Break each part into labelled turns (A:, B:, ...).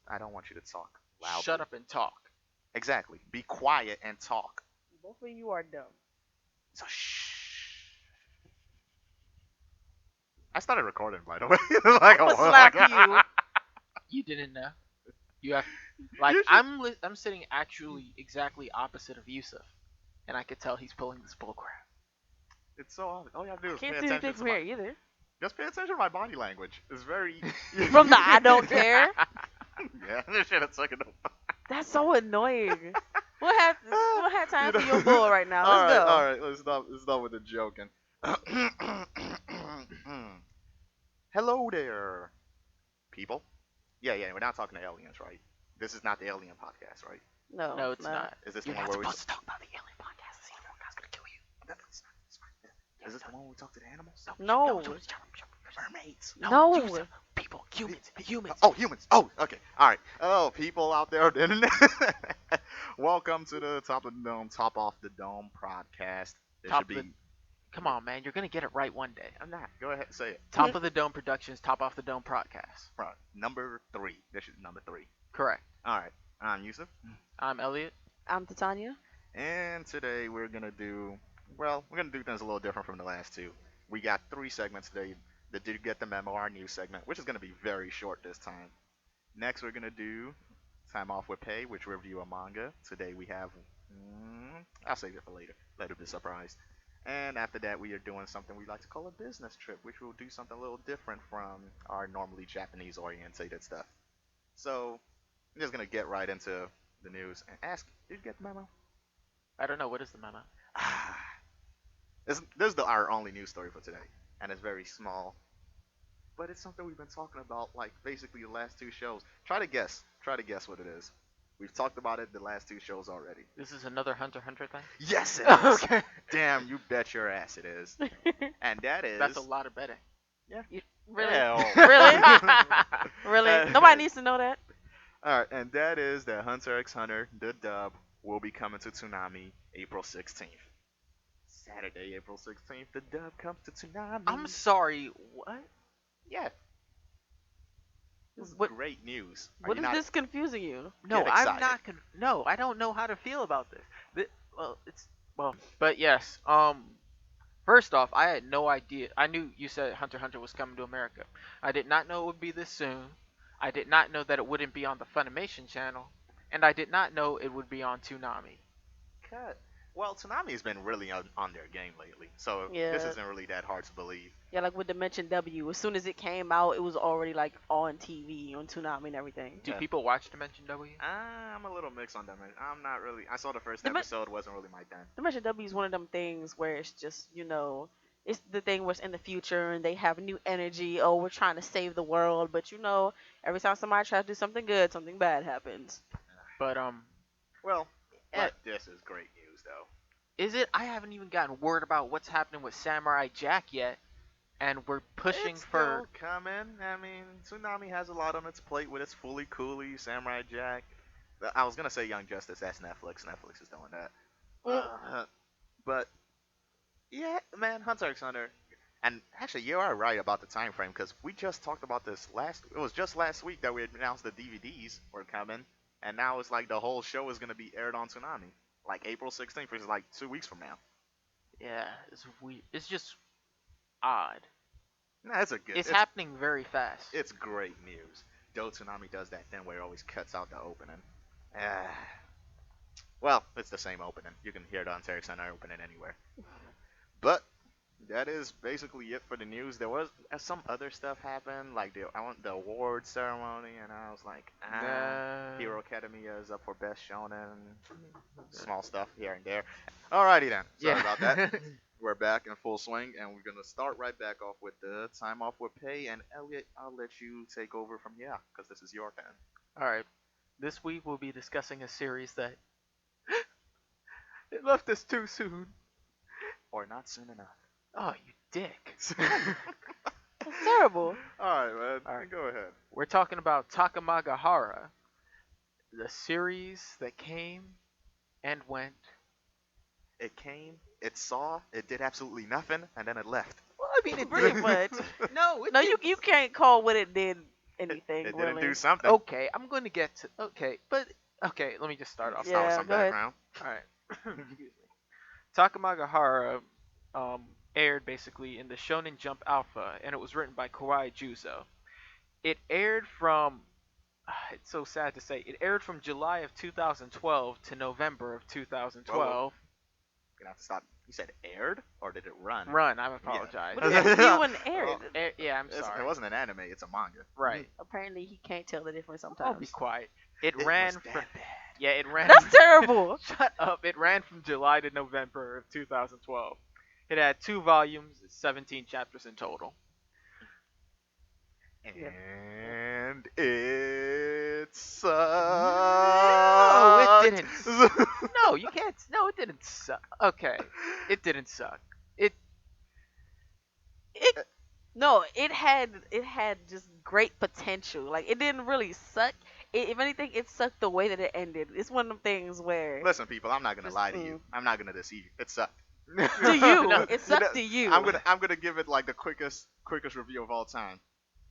A: I don't want you to talk loudly.
B: Shut up and talk.
A: Exactly. Be quiet and talk.
C: Both of you are dumb.
A: So shh. I started recording, by the way. Like
C: I'ma slap you.
B: You didn't know. You have like
A: You should-
B: I'm sitting actually exactly opposite of Yusuff, and I could tell he's pulling this bullcrap.
A: It's so obvious. All you have to do is pay
C: Can't see
A: attention
C: anything
A: to
C: from
A: my.
C: here either.
A: Just pay attention to my body language. It's very.
C: From the I don't care.
A: Yeah, this shit is sucking up.
C: That's so annoying. What had time
A: You
C: for
A: know-
C: your bull right now?
A: All
C: Let's
A: right,
C: go.
A: all right. Let's stop with the joking. Hello there, people. Yeah, we're not talking to aliens, right? This is not the alien podcast, right?
C: No,
B: No, it's not.
A: Is this the
B: You're
A: one
B: not
A: where we?
B: supposed to talk about the alien podcast. The alien podcast gonna kill you.
A: Is this the one where we talk to the animals?
C: No.
A: Mermaids.
C: No.
B: Yusuf, people, humans.
A: Oh, humans. Oh, okay. All right. Hello, people out there on the internet. Welcome to the Top of the Dome, Top Off the Dome podcast. There
B: Top
A: should be.
B: of Come on, man. You're gonna get it right one day.
A: I'm not. Go ahead, say it.
B: Top of the Dome Productions, Top Off the Dome Prodcast.
A: Right. Number 3. This is number 3.
B: Correct.
A: All right. I'm Yusuff,
B: I'm Elliott.
C: I'm Titania.
A: and today we're gonna do things a little different from the last two. We got 3 segments today. The Did You Get the Memo, our news segment, which is gonna be very short this time. Next, we're gonna do Time Off with Pay, which review a manga. Today we have, I'll save it for later. Let it be a surprise. And after that, we are doing something we like to call a business trip, which will do something a little different from our normally Japanese-oriented stuff. So, I'm just gonna get right into the news and ask, did you get the memo?
B: I don't know what is the memo.
A: This is our only news story for today, and it's very small, but it's something we've been talking about like basically the last 2 shows. Try to guess what it is. We've talked about it the last 2 shows already.
B: This is another Hunter x Hunter thing.
A: Yes, it is.
B: Okay.
A: Damn, you bet your ass it is. And that is.
B: That's a lot of betting.
C: Really?
A: Hell.
C: Really? Nobody needs to know that.
A: All right, and that is that Hunter x Hunter, the dub, will be coming to Toonami April 16th. Saturday, April 16th, the dub comes to Toonami.
B: I'm sorry. What?
A: Yeah. This is
C: What-
A: great news. Are
C: What
A: you
C: is
A: not-
C: this confusing you?
B: No,
A: Get
B: I'm
A: excited.
B: not. No, I don't know how to feel about this. But yes. First off, I had no idea. I knew you said Hunter x Hunter was coming to America. I did not know it would be this soon. I did not know that it wouldn't be on the Funimation channel, and I did not know it would be on Toonami.
A: Cut. Well, Toonami's been really on their game lately, so
C: Yeah.
A: this isn't really that hard to believe.
C: Yeah, like with Dimension W. As soon as it came out, it was already like on TV, on Toonami and everything.
B: Do
A: Yeah.
B: people watch Dimension W?
A: I'm a little mixed on them. I'm not really. I saw the first
C: Dimen-
A: episode, wasn't really my thing.
C: Dimension W is one of them things where it's just, it's the thing where it's in the future and they have new energy. Oh, we're trying to save the world, but every time somebody tries to do something good, something bad happens.
B: But
A: Well,
B: Eh.
A: but this is great news, though.
B: is it? I haven't even gotten word about what's happening with Samurai Jack yet, and we're pushing
A: It's
B: for.
A: still coming. I mean, Toonami has a lot on its plate with its Fully Cooley, Samurai Jack. I was gonna say Young Justice. That's Netflix. Netflix is doing that. But yeah, man, Hunter x Hunter. And actually, you are right about the time frame because we just talked about this It was just last week that we had announced the DVDs were coming, and now it's like the whole show is gonna be aired on Toonami, like April 16th, which is like 2 weeks from now.
B: Yeah, it's weird. It's just odd.
A: Nah, it's a good.
B: It's happening very fast.
A: It's great news. Though Toonami does that thing where it always cuts out the opening. Ah. Well, it's the same opening. You can hear the Hunter x Hunter opening anywhere. But that is basically it for the news. There was some other stuff happened, like the award ceremony, and I was like,
B: Nah.
A: Hero Academia is up for Best Shonen. Small stuff here and there. Alrighty then. Sorry about that. We're back in full swing, and we're gonna start right back off with the time off with pay. And Elliot, I'll let you take over from here, because this is your turn.
B: All right. This week we'll be discussing a series that it left us too soon.
A: Or not soon enough.
B: Oh, you dick.
C: That's terrible.
A: Alright, man.
B: Alright.
A: Go ahead.
B: We're talking about Takamagahara, the series that came and went.
A: It came, it saw, it did absolutely nothing, and then it left.
B: Well, I mean, it
C: Pretty
B: did.
C: much.
B: No, it
C: No,
B: did.
C: you can't call what it did anything
A: It didn't do
C: really.
A: something.
B: Okay, I'm going to get to. Okay, let me just start off.
A: Start with
C: Yeah,
A: some
C: go ahead.
A: background.
B: All right. Excuse me. Takamagahara aired basically in the Shonen Jump Alpha, and it was written by Kawai Juzo. It aired from. It's so sad to say. It aired from July of 2012 to November of
A: Whoa.
B: 2012.
A: Gonna have to stop. You said aired or did it run?
B: Run. I
A: Yeah.
B: apologize.
C: What do you mean you wouldn't air
A: Well,
C: it?
B: Yeah, I'm
A: It
B: sorry.
A: wasn't an anime. It's a manga.
B: Right.
C: Apparently he can't tell the difference
B: I'll
C: sometimes.
B: be quiet. It
A: It
B: ran
A: was
B: from.
A: that bad.
B: Yeah, it ran.
C: That's terrible.
B: Shut up. It ran from July to November of 2012. It had 2 volumes, 17 chapters in total.
C: Yeah.
A: And it sucked.
B: No, it didn't. No, you can't. No, it didn't suck. Okay, it didn't suck.
C: No, it had just great potential. Like it didn't really suck. If anything, it sucked the way that it ended. It's one of them things where
A: Listen, people, I'm not gonna
C: Just,
A: lie to you. I'm not gonna deceive you. It sucked.
C: to you,
B: No,
C: it sucked to you.
A: I'm gonna give it like the quickest review of all time.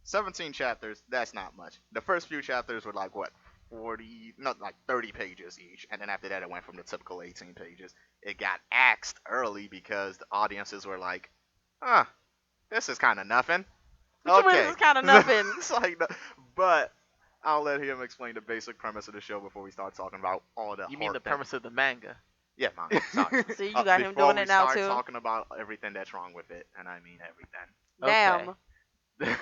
A: 17 chapters. That's not much. The first few chapters were like what 40, not like 30 pages each, and then after that it went from the typical 18 pages. It got axed early because the audiences were like, huh, this is kind of nothing.
C: What you mean this is kinda nothing?
A: It's like, but I'll let him explain the basic premise of the show before we start talking about all the.
B: You mean the
A: hard
B: premise of the manga?
A: things. Yeah, manga. Sorry.
C: See, you got him
A: Before
C: doing
A: we
C: it now
A: start
C: too.
A: talking about everything that's wrong with it, and I mean everything.
C: Damn.
B: Okay.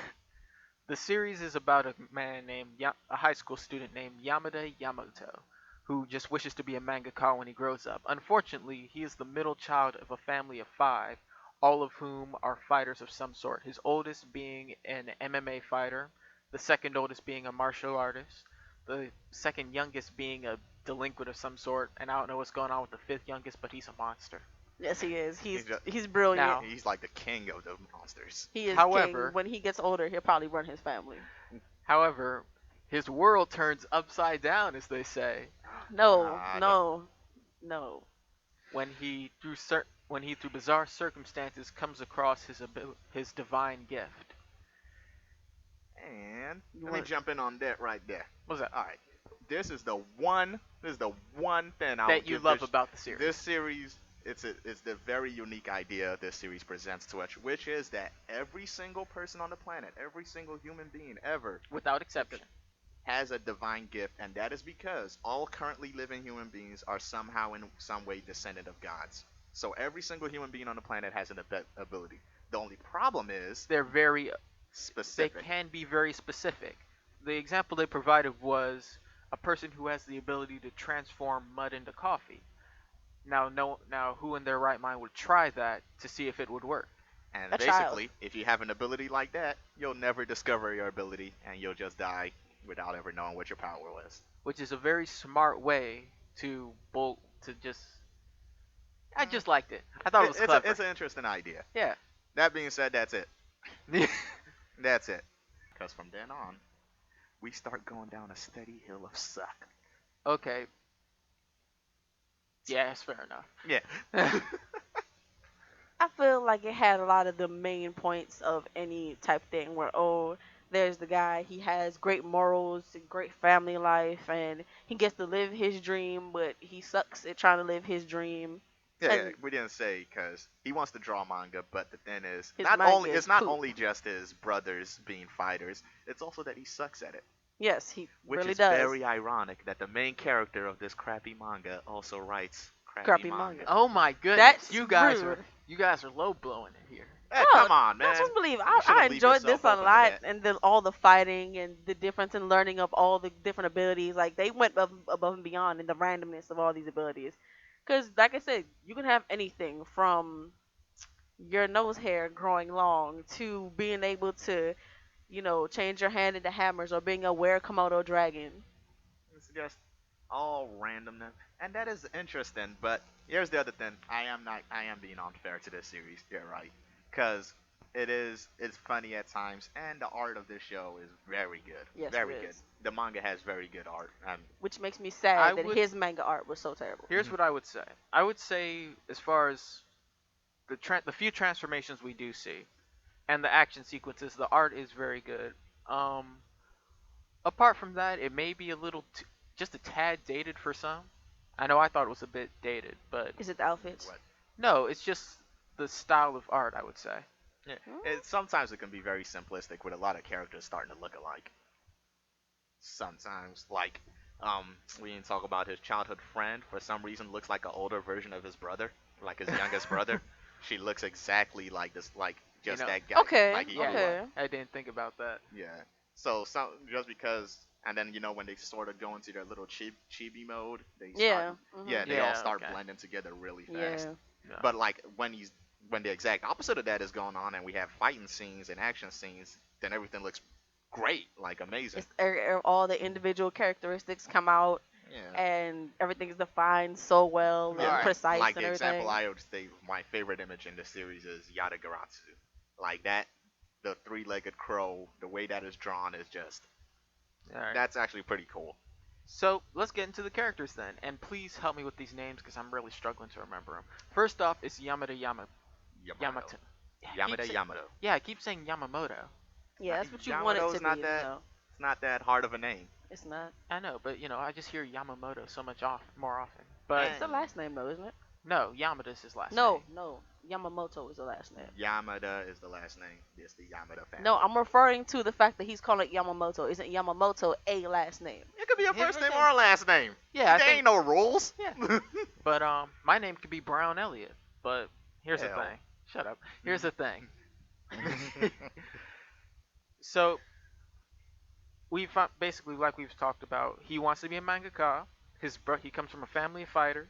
B: The series is about a man named a high school student named Yamada Yamato, who just wishes to be a mangaka when he grows up. Unfortunately, he is the middle child of a family of 5, all of whom are fighters of some sort. His oldest being an MMA fighter, the second oldest being a martial artist, the second youngest being a delinquent of some sort, and I don't know what's going on with the fifth youngest, but he's a monster.
C: Yes, he is. He's
A: just-
C: brilliant.
B: Now-
A: He's like the king of the monsters.
C: He is
B: However-
C: king. When he gets older, he'll probably run his family.
B: However, his world turns upside down, as they say,
C: No,
A: Nah,
C: no.
B: when he through bizarre circumstances comes across his divine gift.
A: And
C: You
A: let me
C: want-
A: jump in on that right there.
B: What's that?
A: All right, this is the one thing I
B: That
A: would
B: you
A: give
B: love
A: this,
B: about the series.
A: This series. It's the very unique idea this series presents to us, which is that every single person on the planet, every single human being ever,
B: Without exception.
A: has a divine gift, and that is because all currently living human beings are somehow in some way descendant of gods. So every single human being on the planet has an ability. The only problem is
B: They
A: specific.
B: can be very specific. The example they provided was a person who has the ability to transform mud into coffee. Now, who in their right mind would try that to see if it would work?
A: And
C: A child.
A: basically, if you have an ability like that, you'll never discover your ability, and you'll just die without ever knowing what your power was.
B: Which is a very smart way to just. I just liked it. I thought it was clever.
A: It's an interesting idea.
B: Yeah.
A: That being said, that's it. That's it. Because from then on, we start going down a steady hill of suck.
B: Okay. Yeah, that's fair enough.
A: Yeah.
C: I feel like it had a lot of the main points of any type thing where, oh, there's the guy, he has great morals, great family life, and he gets to live his dream, but he sucks at trying to live his dream.
A: Yeah,
C: And-
A: we didn't say because he wants to draw manga, but the thing is,
C: His
A: not
C: manga
A: only
C: is
A: it's not
C: poop.
A: only just his brothers being fighters, it's also that he sucks at it,
C: Yes, he
A: which
C: really
A: is
C: does.
A: very ironic that the main character of this crappy manga also writes crappy,
C: Crappy
A: manga.
C: manga.
B: Oh my goodness.
C: That's
B: you guys
C: rude.
B: are low blowing it here.
A: Hey,
C: Oh,
A: come on, man!
C: Not supposed to believe.
A: You should've
C: I
A: leave
C: enjoyed
A: yourself
C: this a
A: open to
C: lot,
A: that.
C: and all the fighting and the difference in learning of all the different abilities. Like they went above and beyond in the randomness of all these abilities. Because, like I said, you can have anything from your nose hair growing long to being able to, change your hand into hammers or being a were Komodo dragon.
A: It's just all randomness, and that is interesting. But here's the other thing: I am being unfair to this series. You're right, because it's funny at times, and the art of this show is very good.
C: Yes,
A: very
C: it
A: good.
C: is.
A: The manga has very good art.
C: Which makes me sad
B: I
C: that
B: would-
C: his manga art was so terrible.
B: Here's what I would say. I would say, as far as the few transformations we do see, and the action sequences, the art is very good. apart from that, it may be a little, just a tad dated for some. I know I thought it was a bit dated, but
C: Is it the outfits?
A: What?
B: no, it's just the style of art, I would say.
A: Yeah.
C: Hmm?
A: Sometimes it can be very simplistic with a lot of characters starting to look alike. Sometimes, like, we didn't talk about his childhood friend. For some reason, looks like an older version of his brother, like his youngest brother. She looks exactly like this, like
B: You
A: just
B: know,
A: that guy,
C: Okay,
A: like he
B: yeah,
A: grew up.
C: okay.
B: I didn't think about that.
A: Yeah. So some just because, and then when they sort of go into their little chibi mode, they start.
C: Yeah.
A: Yeah,
C: Mhm.
A: they all
B: Yeah,
A: start
B: okay.
A: blending together really fast.
C: Yeah.
B: Yeah.
A: But like when the exact opposite of that is going on, and we have fighting scenes and action scenes, then everything looks great, like amazing.
C: It's all the individual characteristics come out,
A: Yeah.
C: and everything's defined so well
A: Yeah,
C: and
B: Alright.
C: precise
A: like
C: and
A: the example
C: everything.
A: I would say, my favorite image in the series is Yatagaratsu. Like that, the three-legged crow, the way that is drawn is just
B: Alright.
A: that's actually pretty cool.
B: So let's get into the characters then, and please help me with these names because I'm really struggling to remember them. First off, it's Yamato.
A: Yamato.
B: Yeah, I keep say-
A: Yamato.
B: Yeah, I keep saying Yamamoto.
C: Yeah, that's what you want it
A: Yamato's
C: to be,
A: not
C: you
A: that.
C: know.
A: It's not that hard of a name.
C: It's not.
B: I know, but I just hear Yamamoto so much more often. But
C: It's the last name though, isn't it?
B: no, Yamada's his last
C: No,
B: name.
C: no. Yamamoto is the last name.
A: Yamada is the last name. It's the Yamada family.
C: No, I'm referring to the fact that he's calling it Yamamoto. Isn't Yamamoto a last name?
A: It could be a
B: Yeah,
A: first
B: but
A: name
B: then-
A: or a last name.
B: Yeah, I
A: There
B: think.
A: ain't no rules.
B: Yeah. But my name could be Brown Elliott. But here's the
A: Hell.
B: thing. Shut up. Here's the thing. So basically, like we've talked about, he wants to be a mangaka. He comes from a family of fighters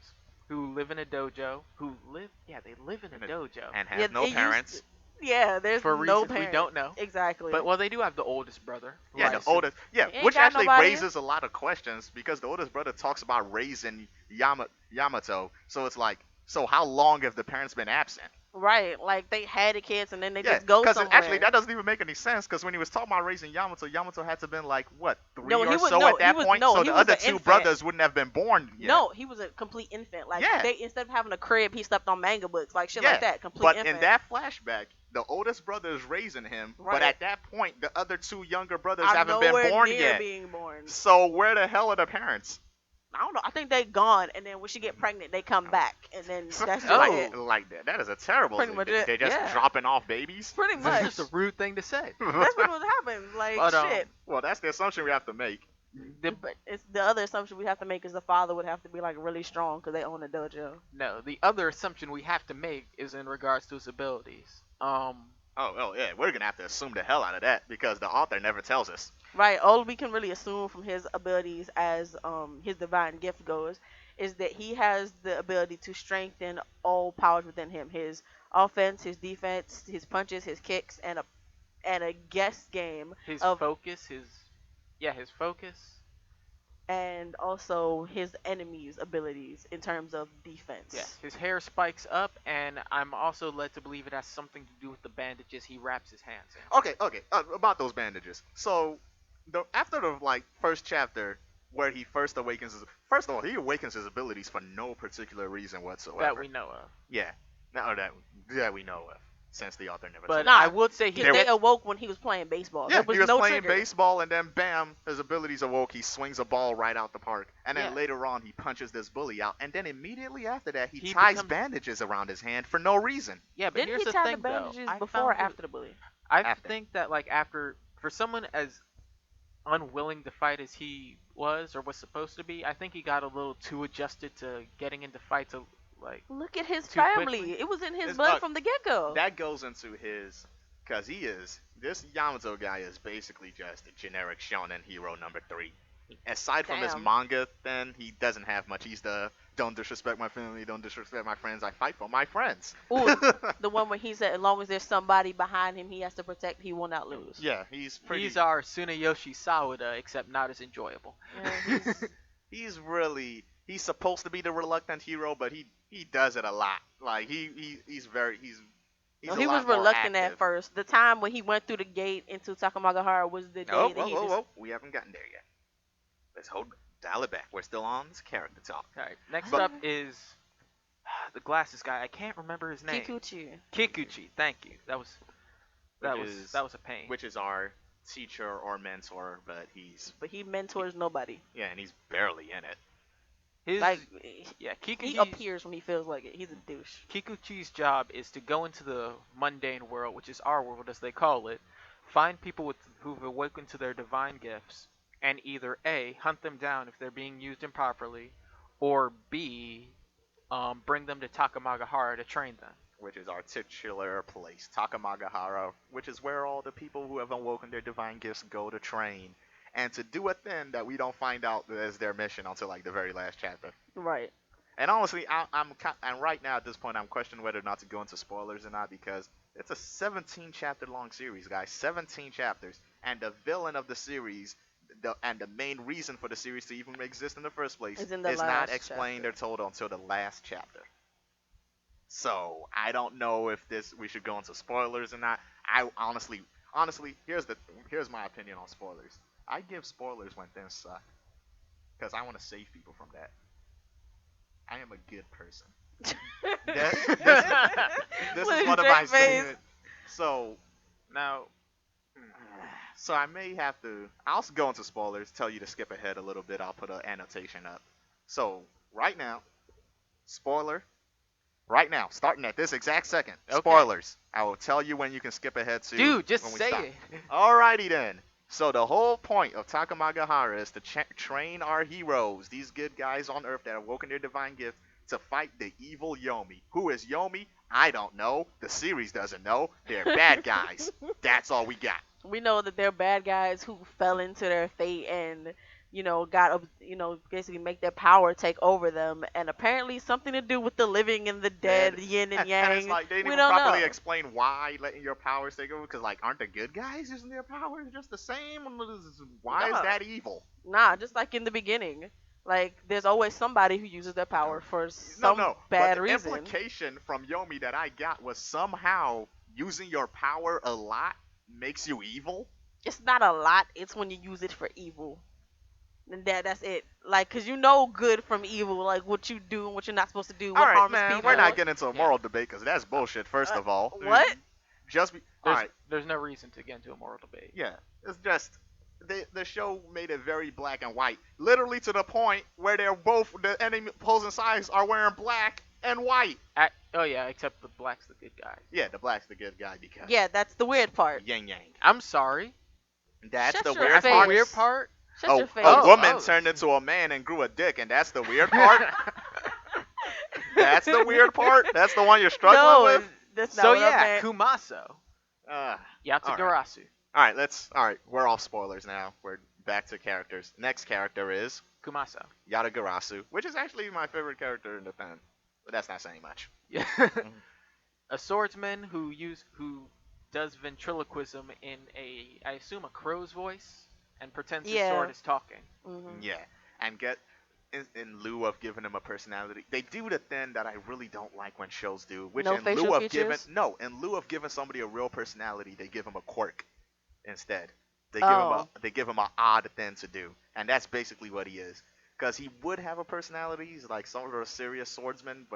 B: who live in a dojo. They live in a dojo.
A: And
C: Yeah,
A: have no
C: it used
A: parents.
C: Yeah, there's
B: For
C: no
B: reasons we
C: parent.
B: don't know.
C: Exactly.
B: But well, they do have the oldest brother.
A: Yeah,
B: right?
A: the oldest. Yeah,
C: He ain't
A: which
C: got
A: actually
C: nobody.
A: raises a lot of questions because the oldest brother talks about raising Yamato. So it's like, so how long have the parents been absent?
C: Right, like they had the kids and then they
A: Yeah,
C: just go
A: because
C: somewhere.
A: actually that doesn't even make any sense. Because when he was talking about raising Yamato, Yamato had to been like what
C: No,
A: three
C: he
A: or
C: was-
A: so
C: no,
A: at that
C: he was-
A: point.
C: no,
A: So
C: he
A: the
C: was
A: other
C: an
A: two
C: infant.
A: brothers wouldn't have been born yet.
C: No, he was a complete infant. Like
A: Yeah.
C: they instead of having a crib, he slept on manga books, like shit
A: Yeah,
C: like that. Complete
A: but
C: infant.
A: in that flashback, the oldest brother is raising him.
C: Right.
A: But at that point, the other two younger brothers
C: I'm
A: haven't been
C: nowhere
A: born
C: near
A: yet.
C: being born.
A: So where the hell are the parents?
C: I don't know. I think they gone, and then when she get pregnant, they come back, and then that's
B: Oh.
C: like it.
A: Like that. That is a terrible
C: Pretty
A: thing.
C: much
A: They
C: it,
A: just
C: yeah.
A: dropping off babies.
C: Pretty
B: That's
C: much.
B: just a rude thing to say.
C: That's what would happen. Like
B: But,
C: shit.
A: Well, that's the assumption we have to make.
C: But it's the other assumption we have to make is the father would have to be like really strong because they own a dojo.
B: No, the other assumption we have to make is in regards to his abilities.
A: Oh, yeah. We're gonna have to assume the hell out of that because the author never tells us.
C: Right. All we can really assume from his abilities as his divine gift goes is that he has the ability to strengthen all powers within him. His offense, his defense, his punches, his kicks, and a guess game
B: His
C: of
B: focus, his focus.
C: and also his enemy's abilities in terms of defense.
B: Yeah, his hair spikes up, and I'm also led to believe it has something to do with the bandages he wraps his hands in.
A: Okay. About those bandages. So, after the first chapter where he first awakens his, first of all, he awakens his abilities for no particular reason whatsoever.
B: That we know of.
A: Yeah. Now that we know of, since the author never
B: But
A: said.
C: Nah,
B: I would say he
C: Because
A: There
C: they awoke when he was playing baseball.
A: Yeah,
C: There was
A: he was
C: no
A: playing
C: trigger.
A: baseball, and then bam, his abilities awoke. He swings a ball right out the park, and then
B: Yeah.
A: later on, he punches this bully out, and then immediately after that, he
B: He
A: ties
B: becomes-
A: bandages around his hand for no reason.
B: Yeah, but
C: Didn't
B: here's
C: he
B: the
C: tie
B: thing
C: the bandages
B: though.
C: before or after the bully?
B: I
A: After.
B: think that after, for someone as unwilling to fight as he was or was supposed to be, I think he got a little too adjusted to getting into fights.
C: Look at his
B: Too
C: family.
B: quickly?
C: It was in his
A: It's
C: blood
A: not-
C: from the get-go.
A: That goes into his, because this Yamato guy is basically just a generic shonen hero number 3. Aside from his
C: Damn.
A: manga, then he doesn't have much. He's the don't disrespect my family, don't disrespect my friends. I fight for my friends.
C: Ooh, the one where he said as long as there's somebody behind him he has to protect, he will not lose.
A: Yeah, he's pretty.
B: He's our Tsunayoshi Sawada, except not as enjoyable.
C: Yeah,
A: he's supposed to be the reluctant hero, but he does it a lot. Like he's
C: no,
A: a
C: he
A: lot
C: was
A: more
C: reluctant at
A: active.
C: first. The time when he went through the gate into Takamagahara was the day
A: Oh,
C: that he just
A: whoa, we haven't gotten there yet. Let's dial it back. We're still on this character talk.
B: All right, next
A: But-
B: up is the glasses guy. I can't remember his name.
C: Kikuchi.
B: Kikuchi. Thank you. That was
A: Which is-
B: a pain.
A: Which is our teacher or mentor, but
C: But he mentors nobody.
A: yeah, and he's barely in it.
B: His
C: Like
B: yeah,
C: he
B: Kikuchi's
C: appears when he feels like it. He's a douche.
B: Kikuchi's job is to go into the mundane world, which is our world as they call it, find people who've awakened to their divine gifts, and either A, hunt them down if they're being used improperly, or B, bring them to Takamagahara to train them.
A: Which is our titular place, Takamagahara, which is where all the people who have awoken their divine gifts go to train, and to do a thing that we don't find out as their mission until like the very last chapter.
C: Right.
A: And honestly, and right now at this point, I'm questioning whether or not to go into spoilers or not because it's a 17 chapter long series, guys. 17 chapters, and the villain of the series, and the main reason for the series to even exist in the first place,
C: It's in the
A: is not
C: last
A: explained
C: chapter.
A: or told until the last chapter. So I don't know if we should go into spoilers or not. I honestly, here's my opinion on spoilers. I give spoilers when things suck because I want to save people from that. I am a good person. That, this
C: Look
A: is
C: at
A: one of
C: Drake
A: my
C: face.
A: statements. So
B: Now,
A: so I may have to. I'll go into spoilers. Tell you to skip ahead a little bit. I'll put an annotation up. So right now, spoiler. Right now, starting at this exact second.
B: Okay.
A: Spoilers. I will tell you when you can skip ahead to.
B: dude, just
A: when we
B: say
A: stop.
B: it.
A: Alrighty then. So the whole point of Takamagahara is to train our heroes, these good guys on Earth that have woken their divine gift, to fight the evil Yomi. Who is Yomi? I don't know. The series doesn't know. They're bad guys. That's all we got.
C: We know that they're bad guys who fell into their fate and basically make their power take over them, and apparently something to do with the living and the dead, yin and yang.
A: And it's like they didn't
C: We
A: even
C: don't
A: properly
C: know.
A: explain why letting your powers take over. Because like, aren't the good guys using their powers just the same? Why is
C: Nah.
A: that evil?
C: Nah, just like in the beginning. Like, there's always somebody who uses their power for some
A: No.
C: bad
A: But the
C: reason.
A: implication from Yomi that I got was somehow using your power a lot makes you evil.
C: It's not a lot. It's when you use it for evil. And that's it. Like, cause you know good from evil, like what you do and what you're not supposed to do,
A: All
C: what
A: right,
C: harms
A: man.
C: people.
A: We're not getting into a
B: Yeah.
A: moral debate because that's bullshit. First of all,
C: What?
A: just be all right.
B: There's no reason to get into a moral debate.
A: Yeah, it's just the show made it very black and white, literally to the point where they're both the enemy opposing sides are wearing black and white.
B: Oh yeah, except the black's the good guy.
A: Yeah, the black's the good guy because
C: Yeah, that's the weird part.
A: yin yang.
B: I'm sorry.
A: That's
C: Shut
A: the
C: your
A: weird
B: That's
C: face.
B: the
A: part.
B: weird part.
C: Shut
A: Oh,
C: your face.
A: a woman
B: Oh.
A: turned into a man and grew a dick, and that's the weird part. That's the weird part. That's the one you're struggling
C: No,
A: with.
C: that's not
B: So
C: what I
B: yeah,
C: meant.
B: Kumaso,
A: Uh,
B: Yatsugarasu.
A: all right, we're off spoilers now. We're back to characters. Next character is
B: Kumaso.
A: Yatagarasu, which is actually my favorite character in the thing, but that's not saying much.
B: Yeah. A swordsman who does ventriloquism in I assume a crow's voice and pretends his
C: Yeah.
B: sword is talking.
C: Mhm.
A: Yeah, and get in lieu of giving him a personality, they do the thing that I really don't like when shows do, which
C: No
A: in
C: facial
A: lieu of
C: features?
A: in lieu of giving somebody a real personality, they give him a quirk instead.
C: Oh.
A: They give him an odd thing to do, and that's basically what he is. Because he would have a personality, he's like some sort of serious swordsman,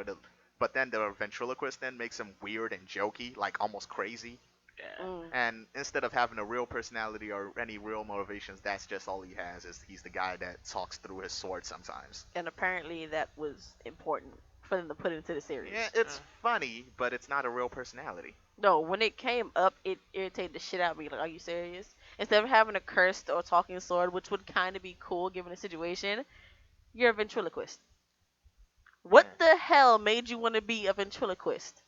A: but then the ventriloquist then makes him weird and jokey, like almost crazy.
B: Yeah.
C: Mm.
A: And instead of having a real personality or any real motivations, that's just all he has. Is he's the guy that talks through his sword sometimes.
C: And apparently that was important for them to put into the series.
A: Yeah, it's funny, but it's not a real personality.
C: No, when it came up, it irritated the shit out of me. Like, are you serious? Instead of having a cursed or talking sword, which would kind of be cool given the situation, you're a ventriloquist. What the hell made you want to be a ventriloquist?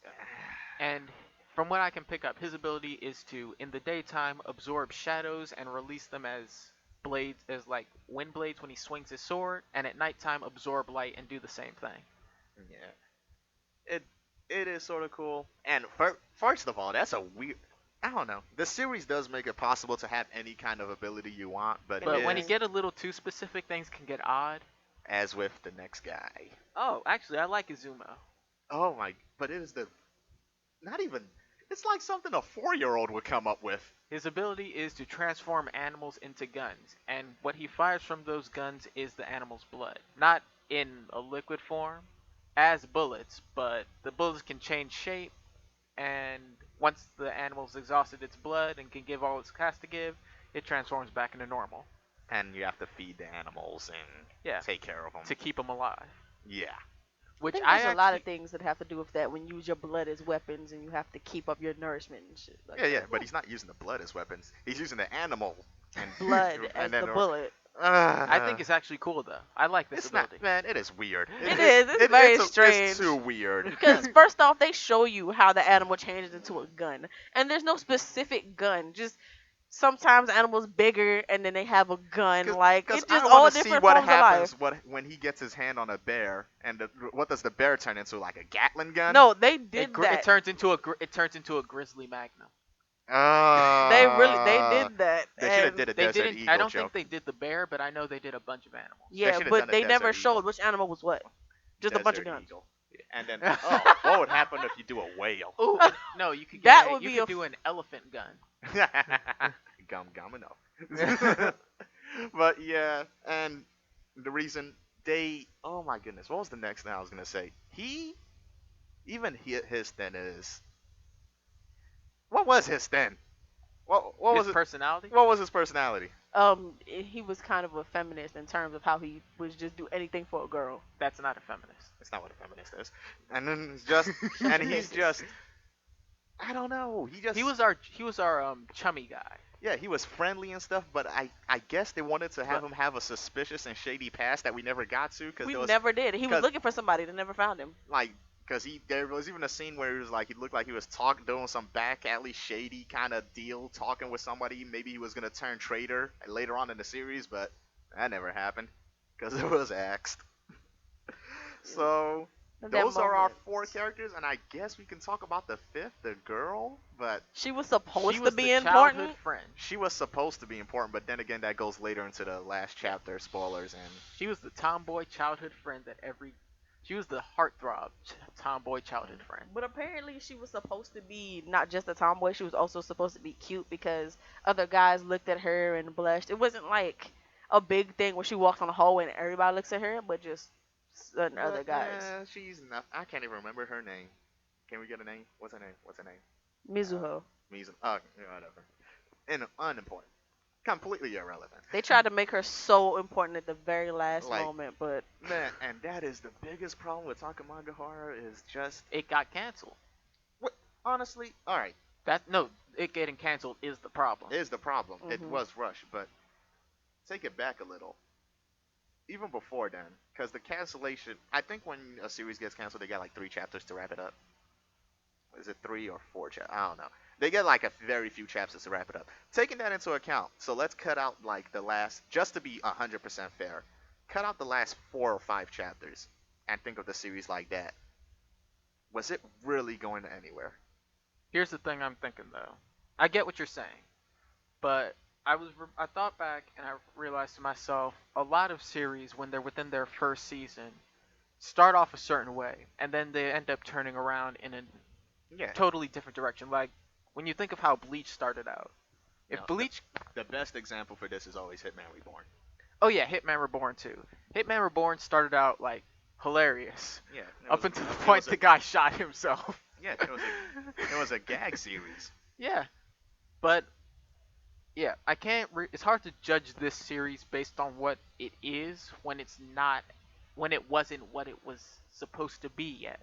B: And from what I can pick up, his ability is to, in the daytime, absorb shadows and release them as blades, as like wind blades when he swings his sword, and at nighttime absorb light and do the same thing.
A: Yeah, it is sort of cool. And first of all, that's a weird. I don't know. The series does make it possible to have any kind of ability you want, but
B: But
A: it
B: when you
A: is,
B: get a little too specific, things can get odd.
A: as with the next guy.
B: Oh, actually, I like Izumo.
A: Oh my! But it is the not even. It's like something a 4-year-old would come up with.
B: His ability is to transform animals into guns, and what he fires from those guns is the animal's blood. Not in a liquid form, as bullets, but the bullets can change shape, and once the animal's exhausted its blood and can give all it has to give, it transforms back into normal.
A: And you have to feed the animals and
B: Yeah,
A: take care of them.
B: to keep them alive.
A: Yeah.
C: I
B: Which
C: think
B: I
C: there's a lot of
B: actually
C: things that have to do with that when you use your blood as weapons and you have to keep up your nourishment and shit like
A: Yeah,
C: that.
A: but he's not using the blood as weapons. He's using the animal and
C: Blood
A: and
C: as
A: then
C: the bullet.
B: I think it's actually cool though. I like this
A: it's
B: ability.
A: not, man. It is weird.
C: It is. It's very strange.
A: It's too weird.
C: Because first off, they show you how the animal changes into a gun, and there's no specific gun. Just sometimes animals bigger, and then they have a gun. Like
A: Because
C: it's
A: I
C: just
A: want
C: all
A: to see
C: different
A: what
C: forms of life.
A: happens when he gets his hand on a bear, and what does the bear turn into? Like a Gatling gun?
C: No, they
B: It,
C: did
B: it
C: that.
B: turns into a grizzly magnum.
C: They
A: Uh,
C: did that.
A: They should have
C: And
A: did a
B: They
A: Desert
B: didn't.
A: Eagle
B: I don't
A: joke.
B: think they did the bear, but I know they did a bunch of animals.
C: yeah,
A: should have
C: but
A: done a
C: they never
A: Desert
C: showed
A: Eagle.
C: which animal was what. Just a bunch of
A: Desert
C: guns.
A: Eagle. And then, oh, what would happen if you do a whale?
B: Oh no, you could
C: That
B: get
C: would
B: you
C: be
B: could
C: a
B: do an elephant gun.
A: Gum enough. But yeah, and the reason oh my goodness, what was the next thing I was gonna say? His thing is, what was his thing? What
B: His
A: was it?
B: personality.
A: What was his personality?
C: He was kind of a feminist in terms of how he would just do anything for a girl.
B: That's not a feminist.
A: It's not what a feminist is. And then it's just, and he's just, I don't know.
B: He was our chummy guy.
A: Yeah, he was friendly and stuff, but I guess they wanted to have him have a suspicious and shady past that we never got to because
C: We
A: there was
C: never did. He was
A: 'cause-
C: looking for somebody that never found him.
A: like because there was even a scene where he was like he looked like he was doing some back alley shady kind of deal, talking with somebody. Maybe he was gonna turn traitor later on in the series, but that never happened because it was axed. So
C: At that
A: those are our
C: moment.
A: 4 characters, and I guess we can talk about the 5th, the girl, but
C: She was supposed
B: She
C: to
B: was
C: be
B: the
C: important.
B: childhood friend.
A: she was supposed to be important. But then again, that goes later into the last chapter, spoilers, and
B: She was the tomboy childhood friend that She was the heartthrob tomboy childhood friend.
C: But apparently she was supposed to be not just a tomboy, she was also supposed to be cute because other guys looked at her and blushed. It wasn't like a big thing where she walks on the hallway and everybody looks at her, but just certain other guys.
A: she's not. I can't even remember her name. Can we get a name? What's her name?
C: Mizuho.
A: Mizu. Oh, yeah, whatever. Unimportant. Completely irrelevant.
C: They tried to make her so important at the very last
A: Like-
C: moment, but
A: Man, and that is the biggest problem with Takama-ga-hara is just
B: It got canceled.
A: honestly. All right,
B: It getting canceled is the problem.
A: is the problem. It
C: Mhm.
A: was rushed, but take it back a little. Even before then, because the cancellation, I think when a series gets canceled, they got like 3 chapters to wrap it up. Is it 3 or 4 chapters? I don't know. They get like a very few chapters to wrap it up. Taking that into account, so let's cut out like the last, just to be 100% fair, cut out the last 4 or 5 chapters and think of the series like that. Was it really going to anywhere?
B: Here's the thing I'm thinking though. I get what you're saying, but I thought back and I realized to myself a lot of series when they're within their first season start off a certain way and then they end up turning around in a
A: Yeah.
B: totally different direction. Like when you think of how Bleach started out. If
A: No,
B: Bleach
A: The best example for this is always Hitman Reborn.
B: Oh yeah, Hitman Reborn too. Hitman Reborn started out like hilarious.
A: Yeah.
B: Up until the point the guy shot himself.
A: Yeah, it was a gag series.
B: Yeah. But yeah, I can't it's hard to judge this series based on what it is when it wasn't what it was supposed to be yet.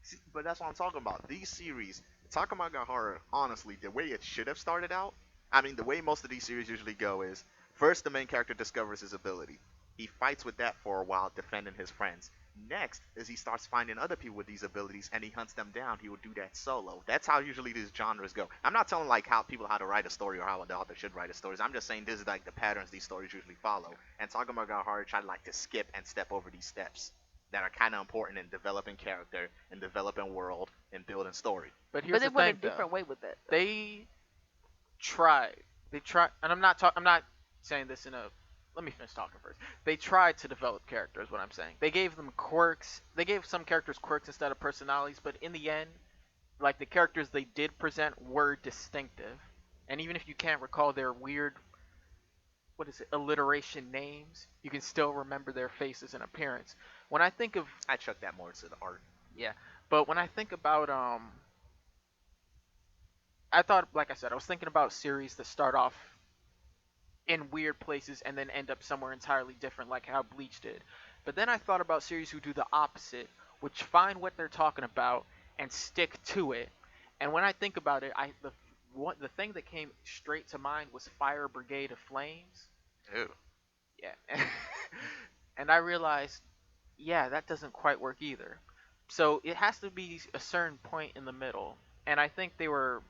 A: See, but that's what I'm talking about. These series, Takamagahara, honestly, the way it should have started out, I mean, the way most of these series usually go is first the main character discovers his ability. He fights with that for a while, defending his friends. Next is he starts finding other people with these abilities and he hunts them down. He will do that solo. That's how usually these genres go. I'm not telling like how to write a story or how the author should write a story. I'm just saying this is like the patterns these stories usually follow. And Takamagahara tried like to skip and step over these steps that are kind of important in developing character, in developing world, and building story.
B: But
C: but
B: here's
C: they
B: the
C: went
B: thing,
C: a different way with that.
B: They tried, and I'm not saying this in a. Let me finish talking first. They tried to develop characters. What I'm saying, they gave them quirks. They gave some characters quirks instead of personalities. But in the end, like the characters they did present were distinctive. And even if you can't recall their weird, what is it, alliteration names, you can still remember their faces and appearance. When I think of
A: I chuck that more to the art.
B: But when I think about I thought, like I said, I was thinking about series that start off in weird places and then end up somewhere entirely different, like how Bleach did. But then I thought about series who do the opposite, which find what they're talking about and stick to it. And when I think about it, the thing that came straight to mind was Fire Brigade of Flames.
A: Ew.
B: Yeah, and I realized, yeah, that doesn't quite work either. So it has to be a certain point in the middle, and I think they were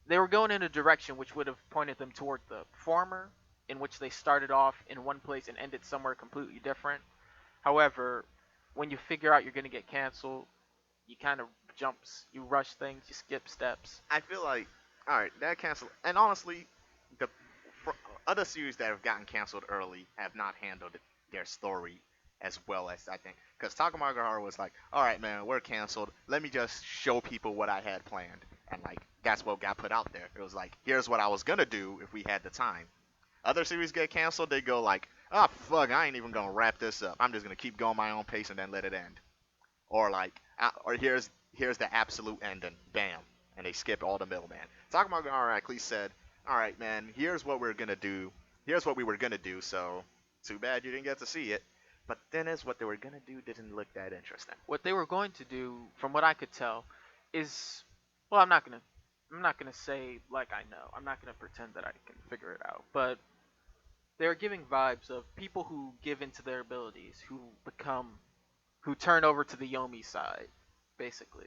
B: going in a direction which would have pointed them toward the former, in which they started off in one place and ended somewhere completely different. However, when you figure out you're going to get canceled, you kind of you rush things, you skip steps.
A: I feel like, all right, that canceled. And honestly, the for other series that have gotten canceled early have not handled their story as well as I think. Because Takamagahara was like, all right, man, we're canceled. Let me just show people what I had planned. And like, that's what got put out there. It was like, here's what I was gonna do if we had the time. Other series get canceled, they go like, oh fuck, I ain't even gonna wrap this up. I'm just gonna keep going my own pace and then let it end. Or like, or here's the absolute ending, bam, and they skip all the middleman. Takamagahara actually said, all right, man, here's what we're gonna do. Here's what we were gonna do. So too bad you didn't get to see it. But then is what they were gonna do didn't look that interesting.
B: What they were going to do, from what I could tell, is, well, I'm not gonna say like I know. I'm not gonna pretend that I can figure it out. But they're giving vibes of people who give into their abilities, who turn over to the Yomi side, basically.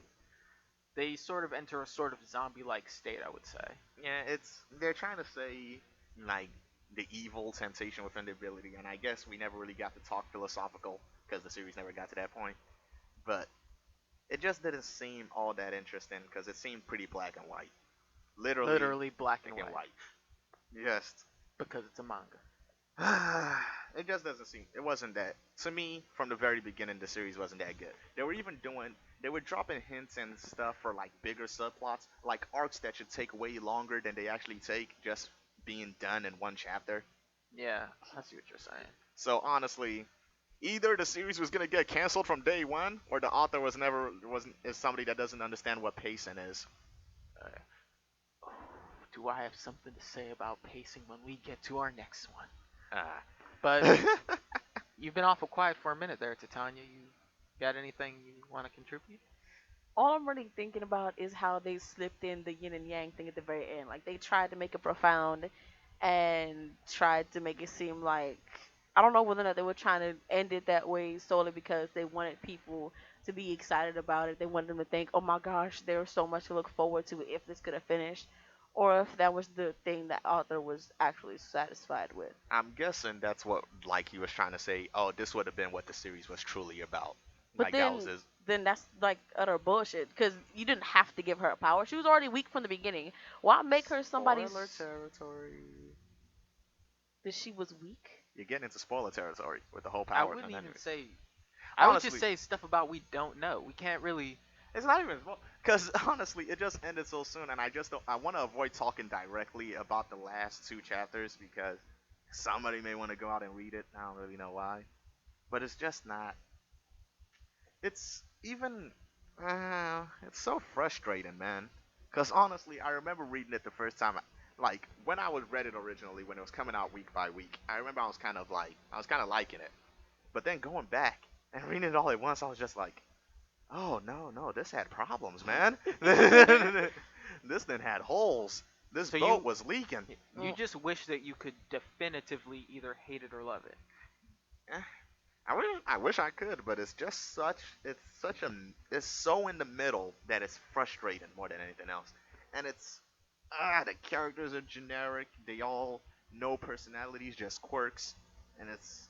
B: They sort of enter a sort of zombie-like state, I would say.
A: Yeah, they're trying to say like the evil temptation within the ability, and I guess we never really got to talk philosophical because the series never got to that point. But it just didn't seem all that interesting because it seemed pretty black and white. Literally
B: Literally black and
A: black and
B: white,
A: white. Just
B: because it's a manga.
A: it just doesn't seem. It wasn't that to me from the very beginning. The series wasn't that good. They were dropping hints and stuff for like bigger subplots, like arcs that should take way longer than they actually take, just being done in one chapter.
B: Yeah, I see what you're saying.
A: So honestly, either the series was gonna get canceled from day one, or the author wasn't is somebody that doesn't understand what pacing is.
B: Uh, do I have something to say about pacing when we get to our next one?
A: Ah.
B: But you've been awful quiet for a minute there, Titania. You got anything you want to contribute?
C: All I'm really thinking about is how they slipped in the yin and yang thing at the very end. Like they tried to make it profound and tried to make it seem like, I don't know whether or not they were trying to end it that way solely because they wanted people to be excited about it. They wanted them to think, "Oh my gosh, there's so much to look forward to if this could have finished," or if that was the thing that author was actually satisfied with.
A: I'm guessing that's what like he was trying to say. Oh, this would have been what the series was truly about.
C: But
A: Like that was
C: then
A: his.
C: then that's like utter bullshit because you didn't have to give her a power. She was already weak from the beginning. Why make her somebody's
A: Spoiler territory.
C: that she was weak?
A: You're getting into spoiler territory with the whole
B: I
A: power
B: wouldn't
A: thing.
B: even
A: Anyway.
B: say. I would
A: Honestly,
B: just say stuff about we don't know. We can't really.
A: it's not even because honestly, it just ended so soon, and I just don't. I want to avoid talking directly about the last two chapters because somebody may want to go out and read it. I don't really know why, but it's just not. It's even. It's so frustrating, man. Because honestly, I remember reading it the first time. Like when I was read it originally, when it was coming out week by week, I remember I was kind of liking it. But then going back and reading it all at once, I was just like, oh no, no, this had problems, man. This thing had holes. This
B: So
A: boat
B: you
A: was leaking.
B: you just wish that you could definitively either hate it or love it.
A: Eh, I wish I could, but it's so in the middle that it's frustrating more than anything else. And the characters are generic. They all no personalities, just quirks, and it's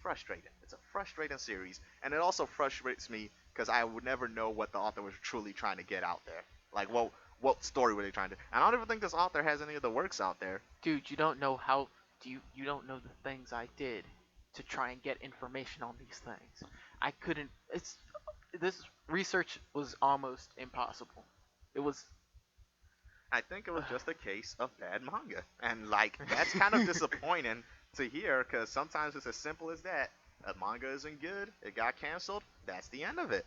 A: frustrating. It's a frustrating series, and it also frustrates me because I would never know what the author was truly trying to get out there. Like, what story were they trying to? And I don't even think this author has any of the works out there.
B: Dude, you don't know how. You don't know the things I did to try and get information on these things. I couldn't. It's this research was almost impossible. It was.
A: I think it was just a case of bad manga, and like that's kind of disappointing to hear because sometimes it's as simple as that. A manga isn't good, it got canceled, that's the end of it.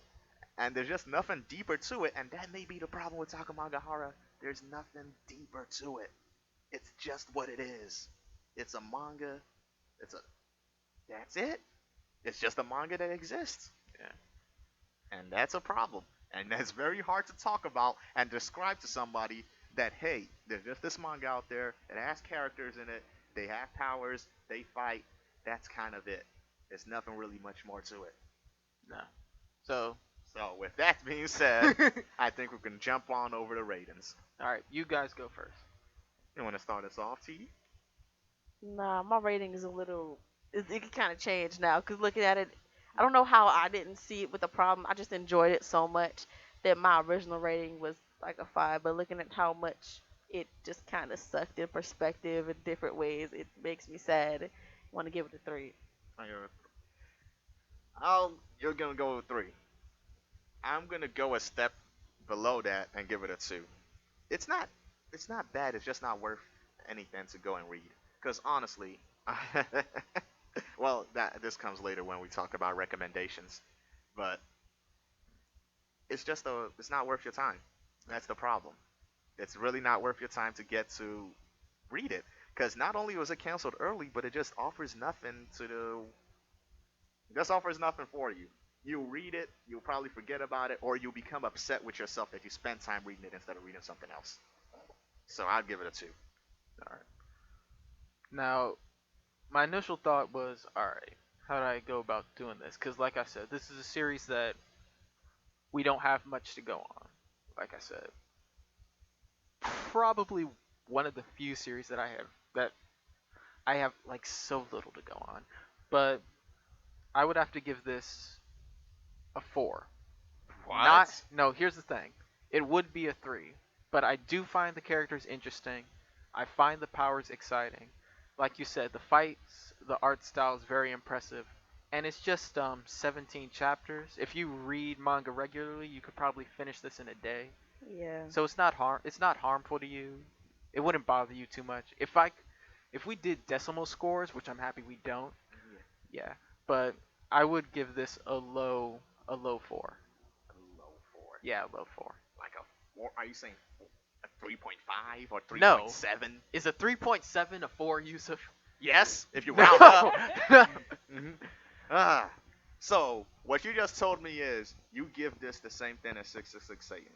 A: And there's just nothing deeper to it, and that may be the problem with Takamagahara. There's nothing deeper to it. It's just what it is. It's a manga. It's a That's it. It's just a manga that exists.
B: Yeah.
A: And that's a problem. And that's very hard to talk about and describe to somebody that, hey, there's just this manga out there that has characters in it. They have powers. They fight. That's kind of it. There's nothing really much more to it.
B: No. So.
A: So, with that being said, I think we can jump on over to ratings.
B: All right, you guys go first.
A: You want to start us off, TD?
C: Nah, my rating is a little. It can kind of change now because looking at it, I don't know how I didn't see it with the problem. I just enjoyed it so much that my original rating was like a 5. But looking at how much it just kind of sucked in perspective in different ways, it makes me sad. I want to give it a 3.
A: You're going to go with 3. I'm going to go a step below that and give it a 2. It's not bad. It's just not worth anything to go and read. Because honestly, well, this comes later when we talk about recommendations, but it's not worth your time. That's the problem. It's really not worth your time to get to read it because not only was it canceled early, but it just offers nothing just offers nothing for you. You read it, you'll probably forget about it, or you'll become upset with yourself that you spent time reading it instead of reading something else. So I'd give it a 2.
B: All right. Now, my initial thought was, all right, how do I go about doing this? Because, like I said, this is a series that we don't have much to go on. Like I said, probably one of the few series that I have like so little to go on. But I would have to give this a 4.
A: What?
B: No, here's the thing. It would be a 3, but I do find the characters interesting. I find the powers exciting. Like you said, the fights, the art style is very impressive. And it's just 17 chapters. If you read manga regularly, you could probably finish this in a day.
C: Yeah.
B: So it's not harmful to you. It wouldn't bother you too much. If we did decimal scores, which I'm happy we don't. Yeah. But I would give this a low 4.
A: A low 4.
B: Yeah, a low 4.
A: Like a 4? Are you saying a 3.5 or
B: No.
A: 3.7?
B: Is a 3.7 a 4, Yusuff?
A: Yes, if you
B: No.
A: round up. Mm-hmm. So what you just told me is you give this the same thing as 666 Satan.